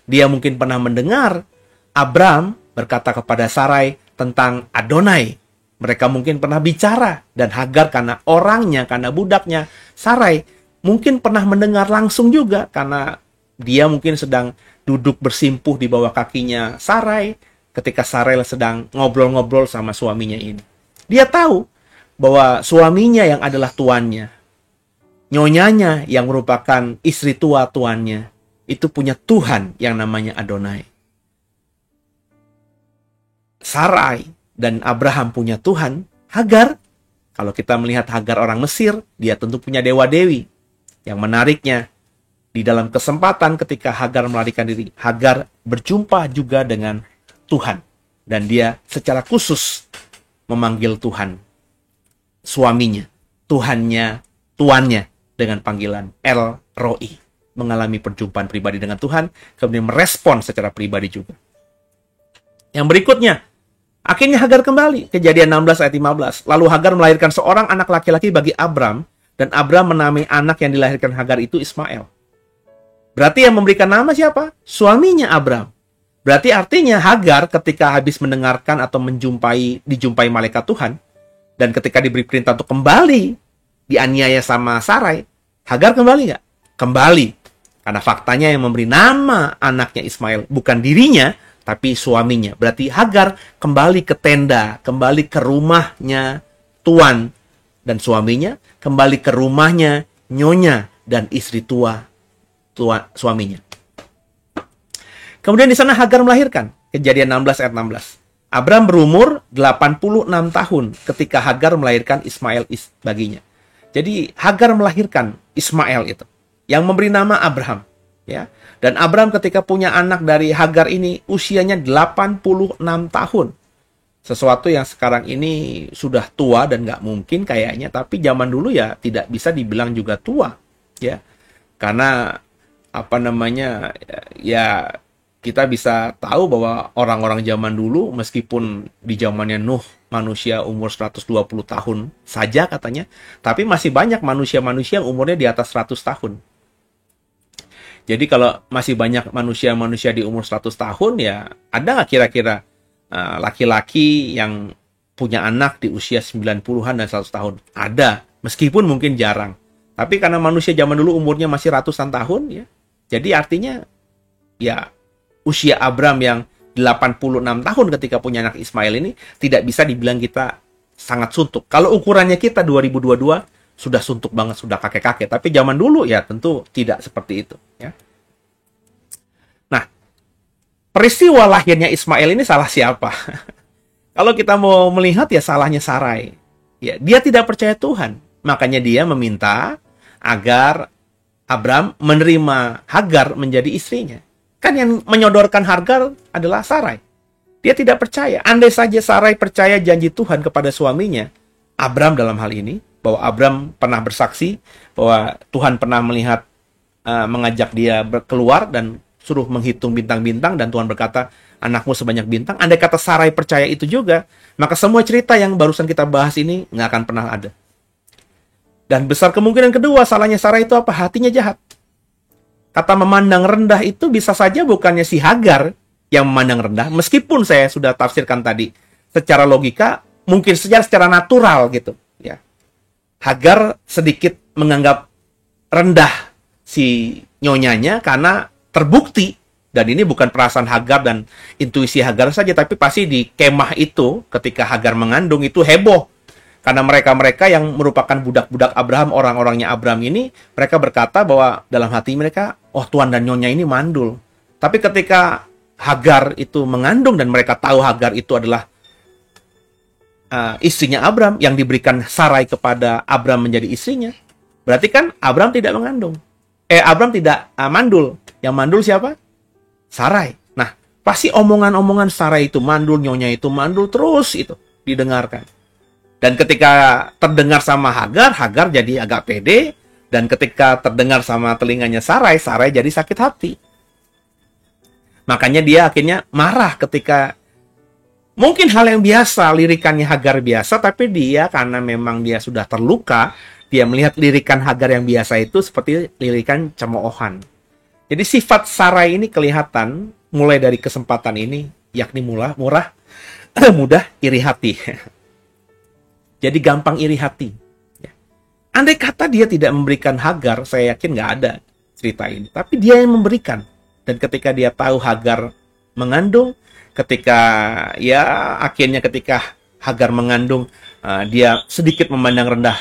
Dia mungkin pernah mendengar Abram berkata kepada Sarai tentang Adonai. Mereka mungkin pernah bicara. Dan Hagar karena orangnya, karena budaknya, Sarai mungkin pernah mendengar langsung juga. Karena dia mungkin sedang duduk bersimpuh di bawah kakinya Sarai. Ketika Sarai sedang ngobrol-ngobrol sama suaminya ini. Dia tahu bahwa suaminya yang adalah tuannya. Nyonyanya yang merupakan istri tua tuannya. Itu punya Tuhan yang namanya Adonai. Sarai dan Abraham punya Tuhan. Hagar, kalau kita melihat Hagar orang Mesir, dia tentu punya dewa-dewi. Yang menariknya, di dalam kesempatan ketika Hagar melarikan diri, Hagar berjumpa juga dengan Tuhan. Dan dia secara khusus memanggil Tuhan. Suaminya, tuannya dengan panggilan El Roi. Mengalami perjumpaan pribadi dengan Tuhan, kemudian merespon secara pribadi juga. Yang berikutnya, akhirnya Hagar kembali. Kejadian 16 ayat 15. Lalu Hagar melahirkan seorang anak laki-laki bagi Abram, dan Abram menamai anak yang dilahirkan Hagar itu Ismail. Berarti yang memberikan nama siapa? Suaminya Abram. Berarti artinya Hagar ketika habis mendengarkan atau dijumpai malaikat Tuhan, dan ketika diberi perintah untuk kembali dianiaya sama Sarai, Hagar kembali nggak? Kembali. Karena faktanya yang memberi nama anaknya Ismail bukan dirinya, tapi suaminya. Berarti Hagar kembali ke tenda, kembali ke rumahnya tuan dan suaminya, kembali ke rumahnya nyonya dan istri tua suaminya. Kemudian di sana Hagar melahirkan. Kejadian 16 ayat 16. Abram berumur 86 tahun ketika Hagar melahirkan Ismail baginya. Jadi Hagar melahirkan Ismail itu, yang memberi nama Abraham. Ya. Dan Abram ketika punya anak dari Hagar ini, usianya 86 tahun. Sesuatu yang sekarang ini sudah tua dan nggak mungkin kayaknya. Tapi zaman dulu ya tidak bisa dibilang juga tua. Ya. Karena ya kita bisa tahu bahwa orang-orang zaman dulu, meskipun di zamannya Nuh manusia umur 120 tahun saja katanya, tapi masih banyak manusia-manusia yang umurnya di atas 100 tahun. Jadi kalau masih banyak manusia-manusia di umur 100 tahun, ya ada nggak kira-kira laki-laki yang punya anak di usia 90-an dan 100 tahun? Ada, meskipun mungkin jarang. Tapi karena manusia zaman dulu umurnya masih ratusan tahun ya. Jadi artinya ya usia Abram yang 86 tahun ketika punya anak Ismail ini tidak bisa dibilang kita sangat suntuk. Kalau ukurannya kita 2022 sudah suntuk banget, sudah kakek-kakek. Tapi zaman dulu ya tentu tidak seperti itu ya. Nah, peristiwa lahirnya Ismail ini salah siapa? Kalau kita mau melihat ya salahnya Sarai. Ya, dia tidak percaya Tuhan. Makanya dia meminta agar Abram menerima Hagar menjadi istrinya. Kan yang menyodorkan Hagar adalah Sarai. Dia tidak percaya. Andai saja Sarai percaya janji Tuhan kepada suaminya, Abram dalam hal ini, bahwa Abram pernah bersaksi bahwa Tuhan pernah melihat mengajak dia keluar dan suruh menghitung bintang-bintang, dan Tuhan berkata, anakmu sebanyak bintang. Andai kata Sarai percaya itu juga, maka semua cerita yang barusan kita bahas ini nggak akan pernah ada. Dan besar kemungkinan kedua, salahnya Sarai itu apa? Hatinya jahat. Kata memandang rendah itu bisa saja bukannya si Hagar yang memandang rendah, meskipun saya sudah tafsirkan tadi, secara logika, mungkin saja secara natural gitu. Ya. Hagar sedikit menganggap rendah si nyonyanya karena terbukti, dan ini bukan perasaan Hagar dan intuisi Hagar saja, tapi pasti di kemah itu ketika Hagar mengandung itu heboh. Karena mereka-mereka yang merupakan budak-budak Abraham, orang-orangnya Abraham ini, mereka berkata bahwa dalam hati mereka, oh tuan dan nyonya ini mandul. Tapi ketika Hagar itu mengandung dan mereka tahu Hagar itu adalah istrinya Abraham yang diberikan Sarai kepada Abraham menjadi istrinya, berarti kan Abraham tidak mengandung. Abraham tidak mandul. Yang mandul siapa? Sarai. Nah, pasti omongan-omongan Sarai itu mandul, nyonya itu mandul, terus itu didengarkan. Dan ketika terdengar sama Hagar, Hagar jadi agak pede. Dan ketika terdengar sama telinganya Sarai, Sarai jadi sakit hati. Makanya dia akhirnya marah ketika mungkin hal yang biasa, lirikannya Hagar biasa, tapi dia karena memang dia sudah terluka, dia melihat lirikan Hagar yang biasa itu seperti lirikan cemoohan. Jadi sifat Sarai ini kelihatan mulai dari kesempatan ini, yakni mudah iri hati. Jadi gampang iri hati. Andai kata dia tidak memberikan Hagar, saya yakin nggak ada cerita ini. Tapi dia yang memberikan. Dan ketika dia tahu Hagar mengandung, akhirnya ketika Hagar mengandung, dia sedikit memandang rendah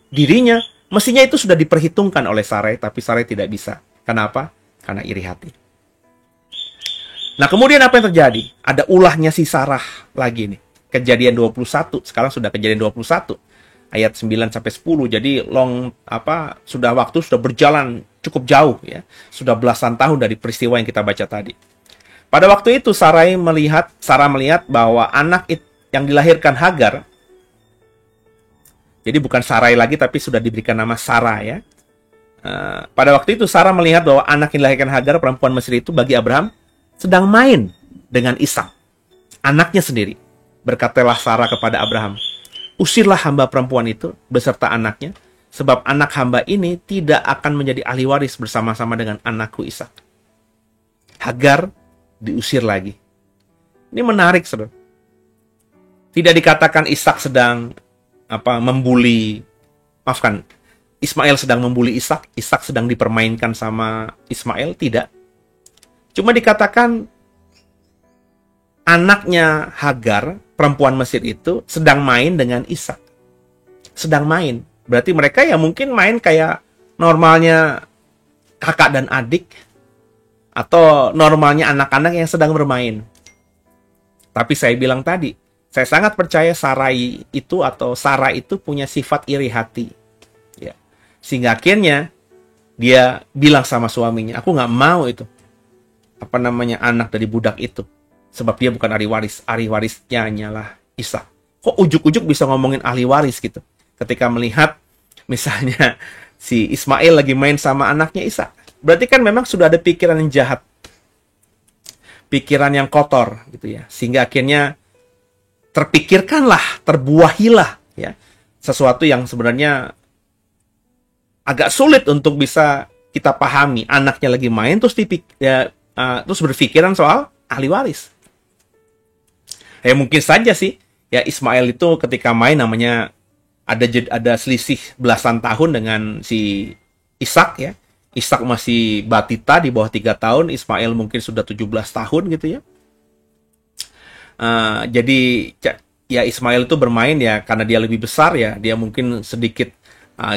dirinya. Mestinya itu sudah diperhitungkan oleh Sarai, tapi Sarai tidak bisa. Kenapa? Karena iri hati. Nah, kemudian apa yang terjadi? Ada ulahnya si Sarah lagi nih. Kejadian 21, sekarang sudah kejadian 21. Ayat 9 sampai 10. Jadi waktu sudah berjalan cukup jauh ya. Sudah belasan tahun dari peristiwa yang kita baca tadi. Pada waktu itu Sarah melihat bahwa anak yang dilahirkan Hagar, jadi bukan Sarai lagi tapi sudah diberikan nama Sarah ya. Pada waktu itu Sarah melihat bahwa anak yang dilahirkan Hagar, perempuan Mesir itu, bagi Abraham sedang main dengan Ishak, anaknya sendiri. Berkatalah Sarah kepada Abraham, usirlah hamba perempuan itu beserta anaknya, sebab anak hamba ini tidak akan menjadi ahli waris bersama-sama dengan anakku Ishak. Hagar diusir lagi. Ini menarik, saudara. Tidak dikatakan Ishak sedang Ismail sedang membuli Ishak, Ishak sedang dipermainkan sama Ismail, tidak. Cuma dikatakan anaknya Hagar, perempuan Mesir itu, sedang main dengan Ishak. Sedang main. Berarti mereka ya mungkin main kayak normalnya kakak dan adik, atau normalnya anak-anak yang sedang bermain. Tapi saya bilang tadi, saya sangat percaya Sarah itu punya sifat iri hati. Ya. Sehingga akhirnya dia bilang sama suaminya, aku nggak mau itu anak dari budak itu, sebab dia bukan ahli waris. Ahli warisnya hanyalah Ishak. Kok ujuk-ujuk bisa ngomongin ahli waris gitu ketika melihat misalnya si Ismail lagi main sama anaknya Ishak? Berarti kan memang sudah ada pikiran yang jahat, pikiran yang kotor gitu ya, sehingga akhirnya terbuahilah ya sesuatu yang sebenarnya agak sulit untuk bisa kita pahami. Anaknya lagi main terus berpikiran soal ahli waris. Ya mungkin saja sih ya Ismail itu ketika main namanya ada selisih belasan tahun dengan si Ishak ya. Ishak masih batita di bawah 3 tahun, Ismail mungkin sudah 17 tahun gitu ya. Jadi ya Ismail itu bermain ya karena dia lebih besar ya, dia mungkin sedikit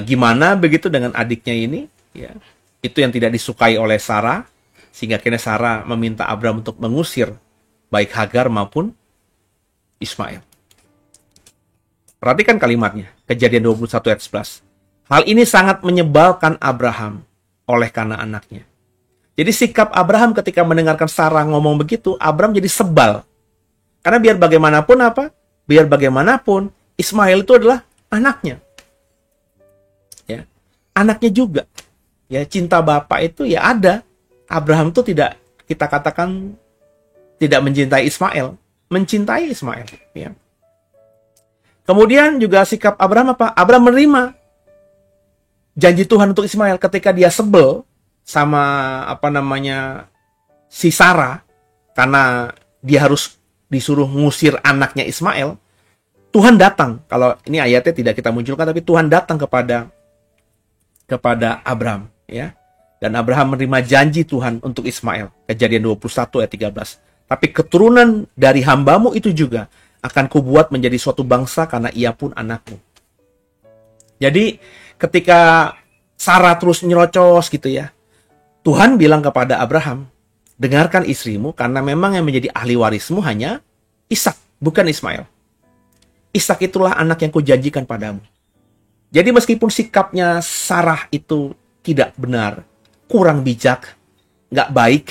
gimana begitu dengan adiknya ini ya. Itu yang tidak disukai oleh Sarah, sehingga akhirnya Sarah meminta Abram untuk mengusir baik Hagar maupun Ismail. Perhatikan kalimatnya, Kejadian 21 ayat 11. Hal ini sangat menyebalkan Abraham oleh karena anaknya. Jadi sikap Abraham ketika mendengarkan Sarah ngomong begitu, Abraham jadi sebal. Karena biar bagaimanapun biar bagaimanapun Ismail itu adalah anaknya. Ya, anaknya juga. Ya, cinta bapak itu ya ada. Abraham itu tidak, kita katakan tidak mencintai Ismail, mencintai Ismail, ya. Kemudian juga sikap Abraham apa? Abraham menerima janji Tuhan untuk Ismail ketika dia sebel sama si Sarah karena dia harus disuruh ngusir anaknya Ismail. Tuhan datang. Kalau ini ayatnya tidak kita munculkan, tapi Tuhan datang kepada Abraham, ya. Dan Abraham menerima janji Tuhan untuk Ismail. Kejadian 21 ayat 13. Tapi keturunan dari hambamu itu juga akan kubuat menjadi suatu bangsa karena ia pun anakmu. Jadi ketika Sarah terus nyerocos gitu ya, Tuhan bilang kepada Abraham, dengarkan istrimu karena memang yang menjadi ahli warismu hanya Ishak, bukan Ismail. Ishak itulah anak yang kujanjikan padamu. Jadi meskipun sikapnya Sarah itu tidak benar, kurang bijak, nggak baik,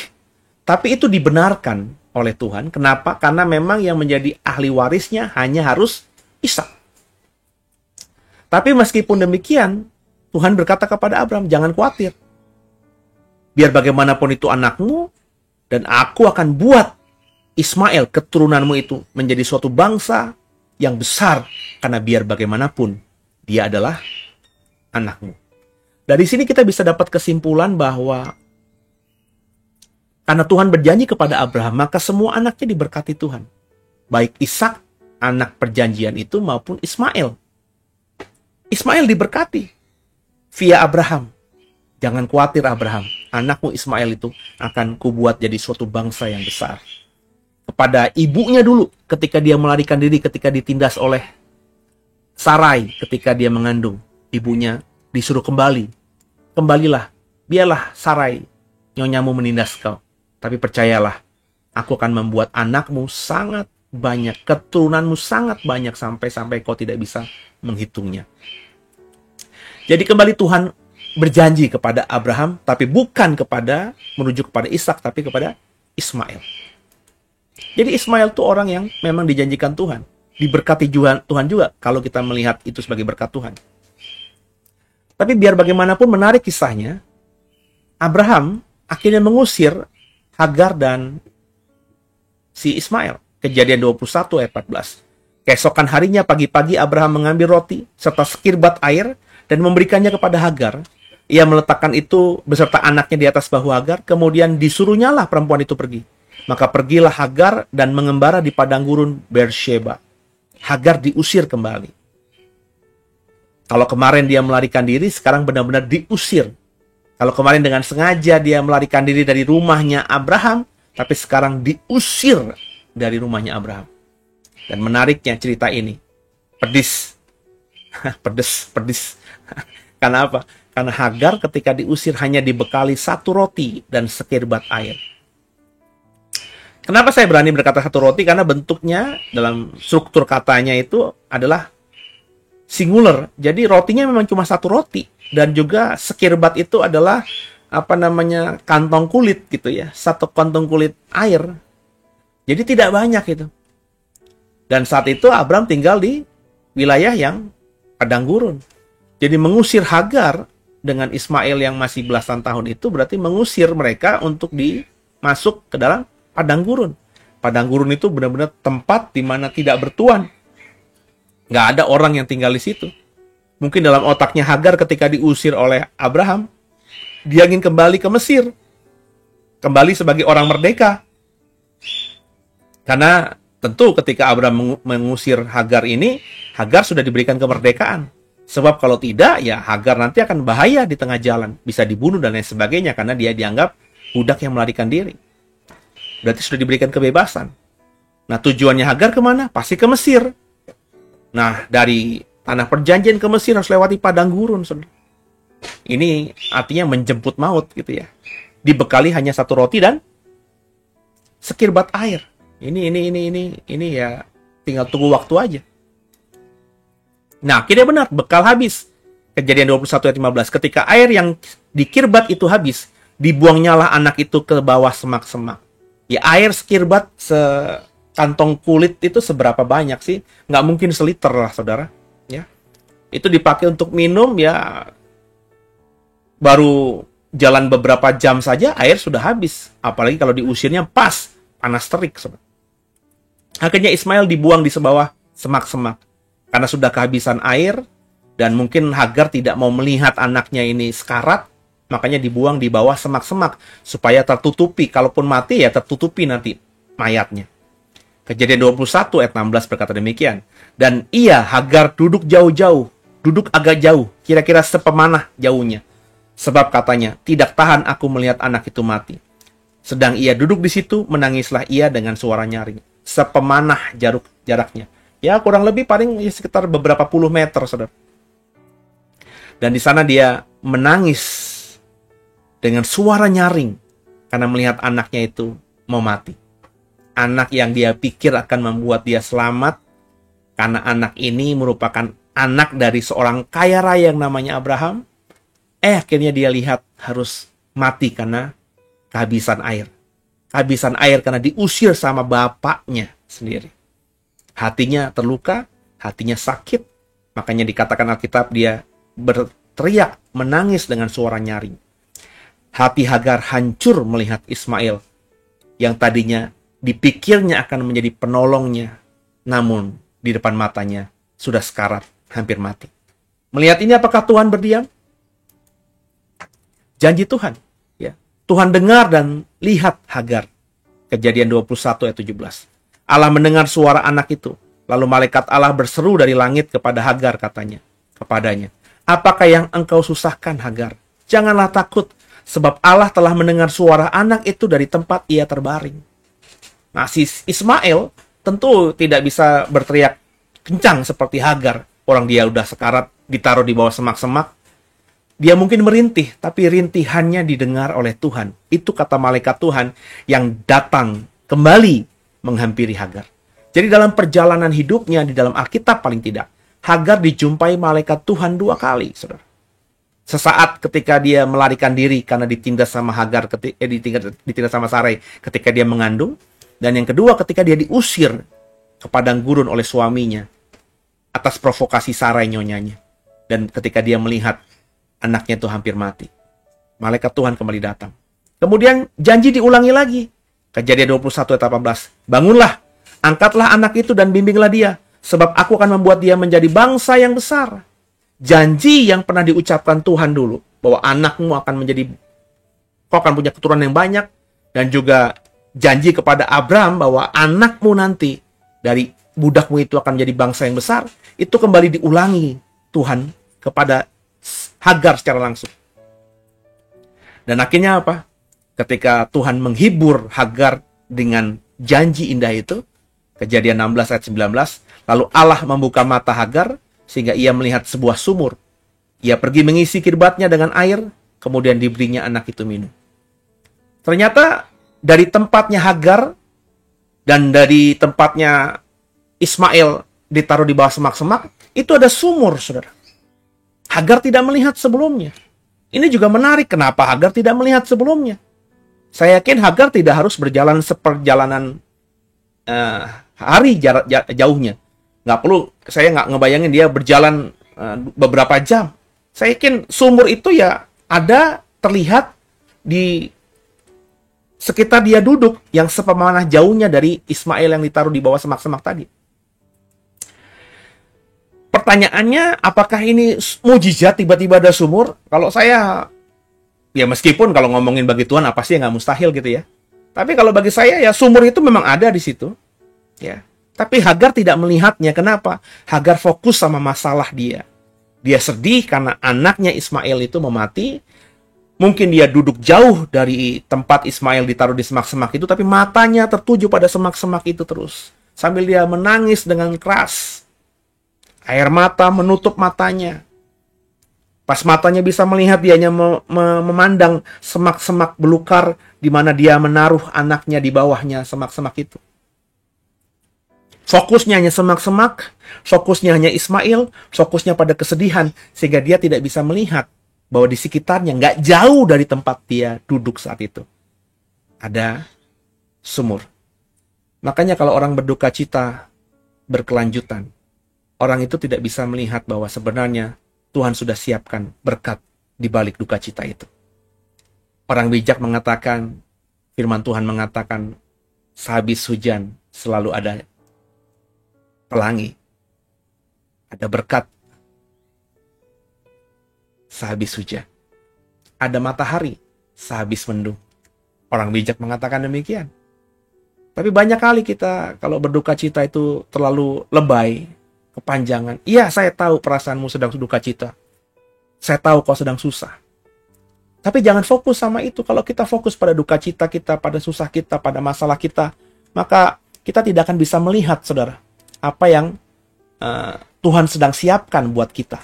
tapi itu dibenarkan oleh Tuhan. Kenapa? Karena memang yang menjadi ahli warisnya hanya harus Ishak. Tapi meskipun demikian, Tuhan berkata kepada Abraham, jangan khawatir. Biar bagaimanapun itu anakmu, dan aku akan buat Ismail, keturunanmu itu, menjadi suatu bangsa yang besar. Karena biar bagaimanapun, dia adalah anakmu. Dari sini kita bisa dapat kesimpulan bahwa karena Tuhan berjanji kepada Abraham, maka semua anaknya diberkati Tuhan. Baik Ishak, anak perjanjian itu, maupun Ismail. Ismail diberkati via Abraham. Jangan khawatir Abraham, anakmu Ismail itu akan kubuat jadi suatu bangsa yang besar. Kepada ibunya dulu, ketika dia melarikan diri, ketika ditindas oleh Sarai, ketika dia mengandung, ibunya disuruh kembali. Kembalilah, biarlah Sarai, nyonyamu menindas kau. Tapi percayalah, aku akan membuat anakmu sangat banyak, keturunanmu sangat banyak sampai kau tidak bisa menghitungnya. Jadi kembali Tuhan berjanji kepada Abraham, tapi bukan menuju kepada Ishak, tapi kepada Ismail. Jadi Ismail itu orang yang memang dijanjikan Tuhan. Diberkati Tuhan juga kalau kita melihat itu sebagai berkat Tuhan. Tapi biar bagaimanapun menarik kisahnya, Abraham akhirnya mengusir Hagar dan si Ismail. Kejadian 21 ayat 14. Keesokan harinya pagi-pagi Abraham mengambil roti serta sekirbat air dan memberikannya kepada Hagar. Ia meletakkan itu beserta anaknya di atas bahu Hagar, kemudian disuruhnyalah perempuan itu pergi. Maka pergilah Hagar dan mengembara di padang gurun Beersheba. Hagar diusir kembali. Kalau kemarin dia melarikan diri, sekarang benar-benar diusir. Kalau kemarin dengan sengaja dia melarikan diri dari rumahnya Abraham, tapi sekarang diusir dari rumahnya Abraham. Dan menariknya cerita ini, pedis. Pedes. Karena apa? Karena Hagar ketika diusir hanya dibekali 1 roti dan sekirbat air. Kenapa saya berani berkata 1 roti? Karena bentuknya dalam struktur katanya itu adalah singular. Jadi rotinya memang cuma 1 roti. Dan juga sekirbat itu adalah kantong kulit gitu ya. 1 kantong kulit air. Jadi tidak banyak itu. Dan saat itu Abraham tinggal di wilayah yang padang gurun. Jadi mengusir Hagar dengan Ismail yang masih belasan tahun itu berarti mengusir mereka untuk masuk ke dalam padang gurun. Padang gurun itu benar-benar tempat di mana tidak bertuan. Nggak ada orang yang tinggal di situ. Mungkin dalam otaknya Hagar ketika diusir oleh Abraham, dia ingin kembali ke Mesir. Kembali sebagai orang merdeka. Karena Tentu ketika Abraham mengusir Hagar ini, Hagar sudah diberikan kemerdekaan. Sebab kalau tidak, ya Hagar nanti akan bahaya di tengah jalan. Bisa dibunuh dan lain sebagainya karena dia dianggap budak yang melarikan diri. Berarti sudah diberikan kebebasan. Nah, tujuannya Hagar kemana? Pasti ke Mesir. Nah, dari tanah perjanjian ke Mesir harus lewati padang gurun. Ini artinya menjemput maut gitu ya. Dibekali hanya satu roti dan sekirbat air. Ini ya tinggal tunggu waktu aja. Nah, akhirnya benar, bekal habis. Kejadian 21 ayat 15. Ketika air yang dikirbat itu habis, dibuangnyalah anak itu ke bawah semak-semak. Ya, air sekirbat sekantong kulit itu seberapa banyak sih? Nggak mungkin seliter lah, saudara. Ya, itu dipakai untuk minum, ya baru jalan beberapa jam saja, air sudah habis. Apalagi kalau diusirnya pas, panas terik, saudara. Akhirnya Ismail dibuang di bawah semak-semak. Karena sudah kehabisan air, dan mungkin Hagar tidak mau melihat anaknya ini sekarat, makanya dibuang di bawah semak-semak, supaya tertutupi, kalaupun mati ya tertutupi nanti mayatnya. Kejadian 21 ayat 16 berkata demikian. Dan ia, Hagar, duduk jauh-jauh, duduk agak jauh, kira-kira sepemanah jauhnya. Sebab katanya, tidak tahan aku melihat anak itu mati. Sedang ia duduk di situ, menangislah ia dengan suara nyaring. Sepemanah jaraknya. Ya, kurang lebih paling sekitar beberapa puluh meter, saudara. Dan di sana dia menangis dengan suara nyaring karena melihat anaknya itu mau mati. Anak yang dia pikir akan membuat dia selamat, karena anak ini merupakan anak dari seorang kaya raya yang namanya Abraham. Akhirnya dia lihat harus mati karena kehabisan air. Kehabisan air karena diusir sama bapaknya sendiri. Hatinya terluka, hatinya sakit. Makanya dikatakan Alkitab dia berteriak, menangis dengan suara nyaring. Hati Hagar hancur melihat Ismail yang tadinya dipikirnya akan menjadi penolongnya, namun di depan matanya sudah sekarat, hampir mati. Melihat ini, apakah Tuhan berdiam? Janji Tuhan, ya. Tuhan dengar dan lihat Hagar. Kejadian 21 ayat 17. Allah mendengar suara anak itu. Lalu malaikat Allah berseru dari langit kepada Hagar, kepadanya, apakah yang engkau susahkan, Hagar? Janganlah takut, sebab Allah telah mendengar suara anak itu dari tempat ia terbaring. Nah, si Ismail tentu tidak bisa berteriak kencang seperti Hagar. Orang dia udah sekarat, ditaruh di bawah semak-semak. Dia mungkin merintih, tapi rintihannya didengar oleh Tuhan. Itu kata malaikat Tuhan yang datang kembali menghampiri Hagar. Jadi dalam perjalanan hidupnya, di dalam Alkitab paling tidak, Hagar dijumpai malaikat Tuhan 2 kali, saudara. Sesaat ketika dia melarikan diri karena ditindas sama ditindas sama Sarai ketika dia mengandung. Dan yang kedua ketika dia diusir ke padang gurun oleh suaminya atas provokasi Sarai nyonyanya. Dan ketika dia melihat anaknya itu hampir mati, malaikat Tuhan kembali datang. Kemudian janji diulangi lagi. Kejadian 21 ayat 18. Bangunlah, angkatlah anak itu dan bimbinglah dia, sebab aku akan membuat dia menjadi bangsa yang besar. Janji yang pernah diucapkan Tuhan dulu, bahwa anakmu akan kau akan punya keturunan yang banyak. Dan juga janji kepada Abraham bahwa anakmu nanti dari budakmu itu akan menjadi bangsa yang besar. Itu kembali diulangi Tuhan kepada Hagar secara langsung. Dan akhirnya apa? Ketika Tuhan menghibur Hagar dengan janji indah itu, Kejadian 16 ayat 19, lalu Allah membuka mata Hagar sehingga ia melihat sebuah sumur. Ia pergi mengisi kirbatnya dengan air, kemudian diberinya anak itu minum. Ternyata dari tempatnya Hagar dan dari tempatnya Ismail ditaruh di bawah semak-semak, itu ada sumur, saudara. Hagar tidak melihat sebelumnya. Ini juga menarik, kenapa Hagar tidak melihat sebelumnya. Saya yakin Hagar tidak harus berjalan seperjalanan hari jauhnya. Nggak perlu, saya nggak ngebayangin dia berjalan beberapa jam. Saya yakin sumur itu ya ada, terlihat di sekitar dia duduk, yang sepemanah jauhnya dari Ismail yang ditaruh di bawah semak-semak tadi. Pertanyaannya, apakah ini mujizat tiba-tiba ada sumur? Kalau saya, ya meskipun kalau ngomongin bagi Tuhan apa sih yang nggak mustahil gitu ya. Tapi kalau bagi saya ya sumur itu memang ada di situ. Ya. Tapi Hagar tidak melihatnya. Kenapa? Hagar fokus sama masalah dia. Dia sedih karena anaknya Ismail itu mau mati. Mungkin dia duduk jauh dari tempat Ismail ditaruh di semak-semak itu, tapi matanya tertuju pada semak-semak itu terus. Sambil dia menangis dengan keras. Air mata menutup matanya. Pas matanya bisa melihat, dia hanya memandang semak-semak belukar di mana dia menaruh anaknya di bawahnya semak-semak itu. Fokusnya hanya semak-semak, fokusnya hanya Ismail, fokusnya pada kesedihan, sehingga dia tidak bisa melihat bahwa di sekitarnya, nggak jauh dari tempat dia duduk saat itu, ada sumur. Makanya kalau orang berduka cita berkelanjutan, orang itu tidak bisa melihat bahwa sebenarnya Tuhan sudah siapkan berkat di balik duka cita itu. Orang bijak mengatakan, firman Tuhan mengatakan, sehabis hujan selalu ada pelangi, ada berkat. Sehabis hujan ada matahari, sehabis mendung. Orang bijak mengatakan demikian. Tapi banyak kali kita kalau berduka cita itu terlalu lebay, kepanjangan. Iya, saya tahu perasaanmu sedang duka cita. Saya tahu kau sedang susah. Tapi jangan fokus sama itu. Kalau kita fokus pada duka cita kita, pada susah kita, pada masalah kita, maka kita tidak akan bisa melihat, saudara, apa yang Tuhan sedang siapkan buat kita.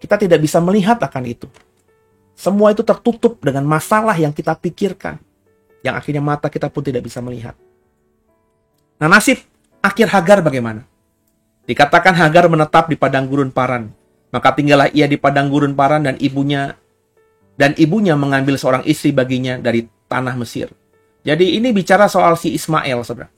Kita tidak bisa melihat akan itu. Semua itu tertutup dengan masalah yang kita pikirkan, yang akhirnya mata kita pun tidak bisa melihat. Nah, nasib akhir Hagar bagaimana? Dikatakan Hagar menetap di padang gurun Paran. Maka tinggallah ia di padang gurun Paran, dan ibunya mengambil seorang istri baginya dari tanah Mesir. Jadi ini bicara soal si Ismail, saudara.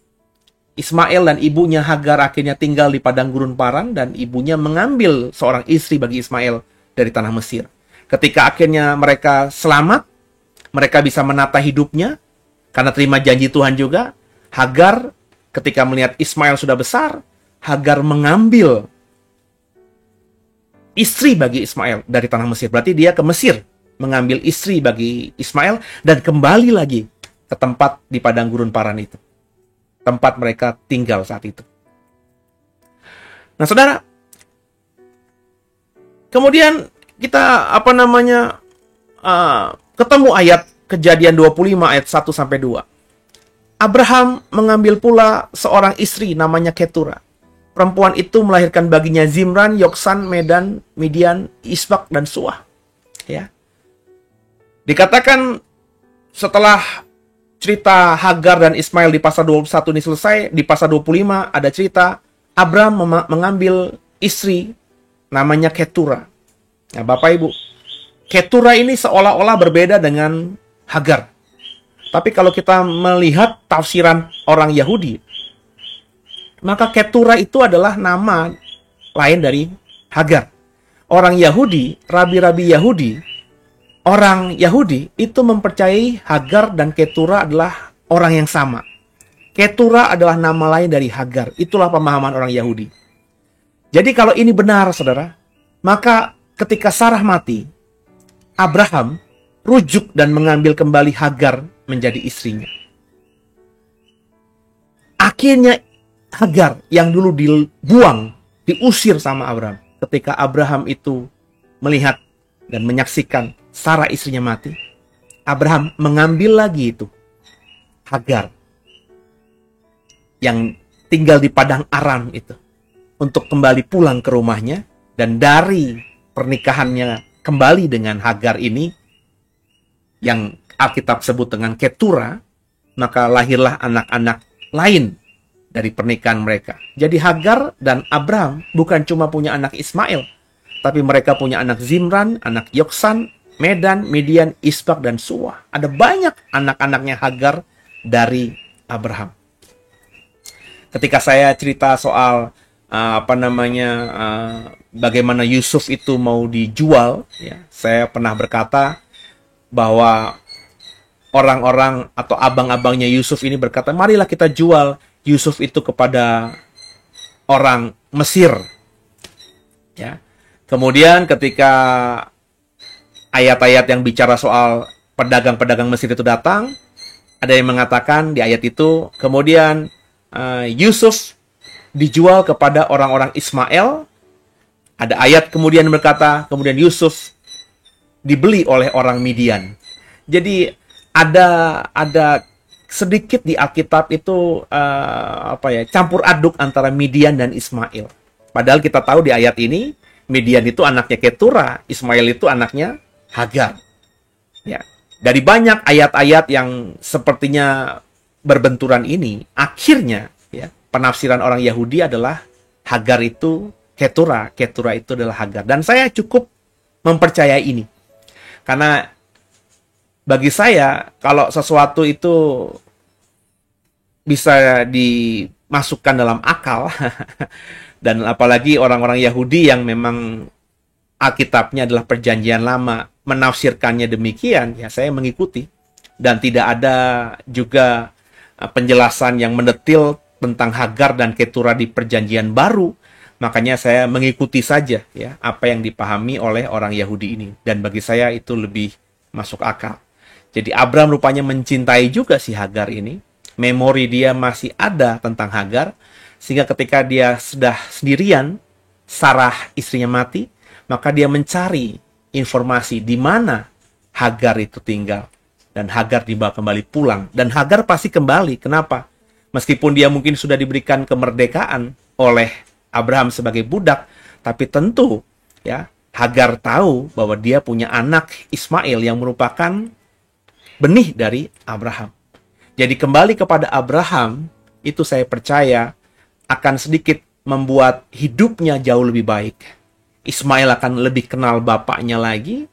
Ismail dan ibunya Hagar akhirnya tinggal di padang gurun Paran, dan ibunya mengambil seorang istri bagi Ismail dari tanah Mesir. Ketika akhirnya mereka selamat, mereka bisa menata hidupnya karena terima janji Tuhan juga. Hagar ketika melihat Ismail sudah besar, Hagar mengambil istri bagi Ismail dari tanah Mesir. Berarti dia ke Mesir mengambil istri bagi Ismail dan kembali lagi ke tempat di padang gurun Paran itu, tempat mereka tinggal saat itu. Nah, saudara, kemudian kita ketemu ayat Kejadian 25 ayat 1 sampai 2. Abraham mengambil pula seorang istri namanya Ketura. Perempuan itu melahirkan baginya Zimran, Yoksan, Medan, Midian, Isbak, dan Suah. Ya. Dikatakan setelah cerita Hagar dan Ismail di pasal 21 ini selesai, di pasal 25 ada cerita Abraham mengambil istri namanya Ketura. Nah, Bapak Ibu, Ketura ini seolah-olah berbeda dengan Hagar. Tapi kalau kita melihat tafsiran orang Yahudi, maka Ketura itu adalah nama lain dari Hagar. Orang Yahudi, rabi-rabi Yahudi, orang Yahudi itu mempercayai Hagar dan Ketura adalah orang yang sama. Ketura adalah nama lain dari Hagar. Itulah pemahaman orang Yahudi. Jadi kalau ini benar, saudara, maka ketika Sarah mati, Abraham rujuk dan mengambil kembali Hagar menjadi istrinya. Akhirnya Hagar yang dulu dibuang, diusir sama Abraham. Ketika Abraham itu melihat dan menyaksikan Sarah istrinya mati, Abraham mengambil lagi itu Hagar yang tinggal di padang Aram itu untuk kembali pulang ke rumahnya. Dan dari pernikahannya kembali dengan Hagar ini yang Alkitab sebut dengan Ketura, maka lahirlah anak-anak lain dari pernikahan mereka. Jadi Hagar dan Abraham bukan cuma punya anak Ismail, tapi mereka punya anak Zimran, anak Yoksan, Medan, Midian, Isbak, dan Suah. Ada banyak anak-anaknya Hagar dari Abraham. Ketika saya cerita soal bagaimana Yusuf itu mau dijual, ya, saya pernah berkata bahwa orang-orang atau abang-abangnya Yusuf ini berkata, marilah kita jual Yusuf itu kepada orang Mesir. Ya. Kemudian ketika ayat-ayat yang bicara soal pedagang-pedagang Mesir itu datang, ada yang mengatakan di ayat itu, kemudian Yusuf dijual kepada orang-orang Ismail. Ada ayat kemudian berkata, kemudian Yusuf dibeli oleh orang Midian. Jadi ada sedikit di Alkitab itu campur aduk antara Midian dan Ismail. Padahal kita tahu di ayat ini Midian itu anaknya Ketura, Ismail itu anaknya Hagar. Ya, dari banyak ayat-ayat yang sepertinya berbenturan ini, akhirnya ya penafsiran orang Yahudi adalah Hagar itu Ketura, Ketura itu adalah Hagar. Dan saya cukup mempercayai ini. Karena bagi saya, kalau sesuatu itu bisa dimasukkan dalam akal, dan apalagi orang-orang Yahudi yang memang Alkitabnya adalah perjanjian lama, menafsirkannya demikian, ya saya mengikuti. Dan tidak ada juga penjelasan yang mendetil tentang Hagar dan Ketura di perjanjian baru. Makanya saya mengikuti saja ya apa yang dipahami oleh orang Yahudi ini. Dan bagi saya itu lebih masuk akal. Jadi Abram rupanya mencintai juga si Hagar ini. Memori dia masih ada tentang Hagar. Sehingga ketika dia sudah sendirian, Sarah istrinya mati, maka dia mencari informasi di mana Hagar itu tinggal. Dan Hagar dibawa kembali pulang. Dan Hagar pasti kembali. Kenapa? Meskipun dia mungkin sudah diberikan kemerdekaan oleh Abraham sebagai budak, tapi tentu ya Hagar tahu bahwa dia punya anak Ismail yang merupakan benih dari Abraham. Jadi kembali kepada Abraham, itu saya percaya akan sedikit membuat hidupnya jauh lebih baik. Ismail akan lebih kenal bapaknya lagi.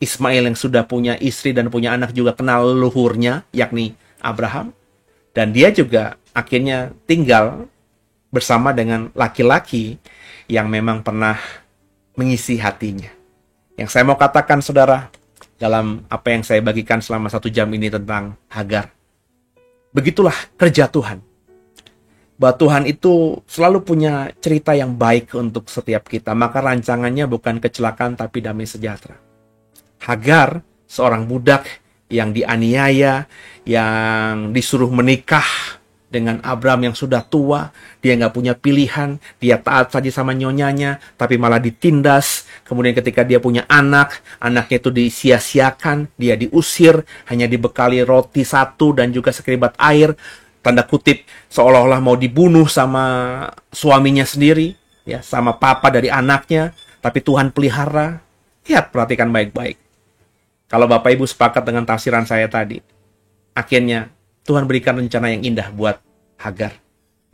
Ismail yang sudah punya istri dan punya anak juga kenal leluhurnya, yakni Abraham. Dan dia juga akhirnya tinggal bersama dengan laki-laki yang memang pernah mengisi hatinya. Yang saya mau katakan, saudara, dalam apa yang saya bagikan selama 1 jam ini tentang Hagar. Begitulah kerja Tuhan. Bahwa Tuhan itu selalu punya cerita yang baik untuk setiap kita. Maka rancangannya bukan kecelakaan tapi damai sejahtera. Hagar, seorang budak yang dianiaya, yang disuruh menikah dengan Abram yang sudah tua, dia nggak punya pilihan, dia taat saja sama nyonyanya, tapi malah ditindas. Kemudian ketika dia punya anak, anaknya itu disia-siakan, dia diusir, hanya dibekali roti 1 dan juga sekeribat air, tanda kutip seolah-olah mau dibunuh sama suaminya sendiri, ya, sama papa dari anaknya, tapi Tuhan pelihara. Lihat, perhatikan baik-baik. Kalau Bapak Ibu sepakat dengan tafsiran saya tadi, akhirnya Tuhan berikan rencana yang indah buat Hagar.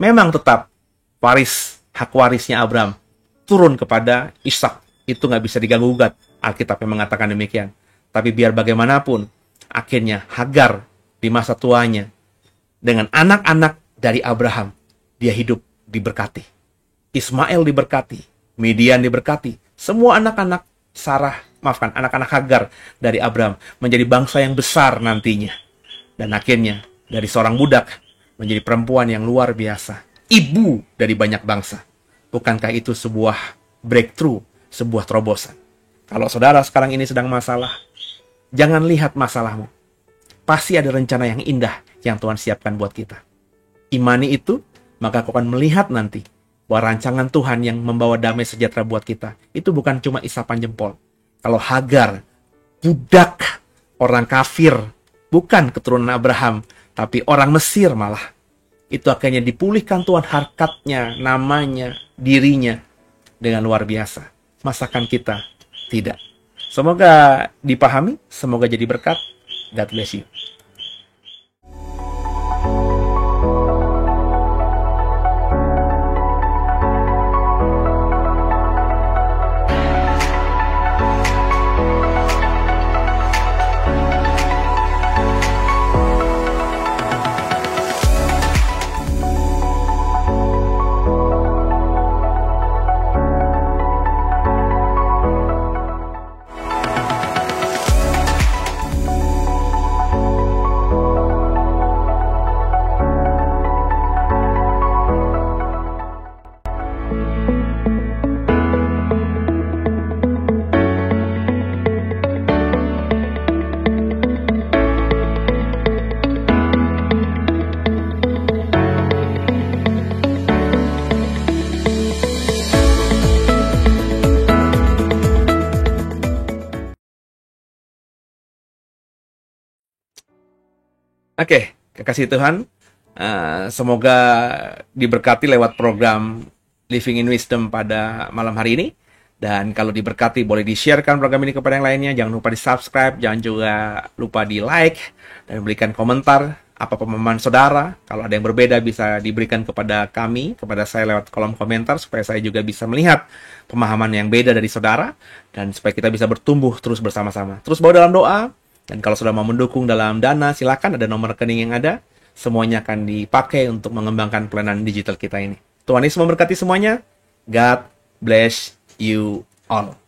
Memang tetap hak warisnya Abram turun kepada Ishak. Itu nggak bisa diganggu-gugat. Alkitab yang mengatakan demikian. Tapi biar bagaimanapun, akhirnya Hagar di masa tuanya, dengan anak-anak dari Abraham, dia hidup diberkati. Ismail diberkati. Midian diberkati. Semua anak-anak anak-anak Hagar dari Abram menjadi bangsa yang besar nantinya. Dan akhirnya dari seorang budak menjadi perempuan yang luar biasa. Ibu dari banyak bangsa. Bukankah itu sebuah breakthrough, sebuah terobosan? Kalau saudara sekarang ini sedang masalah, jangan lihat masalahmu. Pasti ada rencana yang indah yang Tuhan siapkan buat kita. Imani itu, maka kau akan melihat nanti bahwa rancangan Tuhan yang membawa damai sejahtera buat kita, itu bukan cuma isapan jempol. Kalau Hagar, budak, orang kafir, bukan keturunan Abraham, tapi orang Mesir malah. Itu akhirnya dipulihkan Tuhan harkatnya, namanya, dirinya dengan luar biasa. Masakan kita tidak. Semoga dipahami, semoga jadi berkat. God bless you. Oke, kekasih Tuhan, semoga diberkati lewat program Living in Wisdom pada malam hari ini. Dan kalau diberkati, boleh di-sharekan program ini kepada yang lainnya. Jangan lupa di-subscribe, jangan juga lupa di-like, dan berikan komentar apa pemahaman saudara. Kalau ada yang berbeda, bisa diberikan kepada kami, kepada saya lewat kolom komentar, supaya saya juga bisa melihat pemahaman yang beda dari saudara, dan supaya kita bisa bertumbuh terus bersama-sama. Terus bawa dalam doa, dan kalau sudah mau mendukung dalam dana, silakan, ada nomor rekening yang ada. Semuanya akan dipakai untuk mengembangkan pelayanan digital kita ini. Tuhan Yesus memberkati semuanya. God bless you all.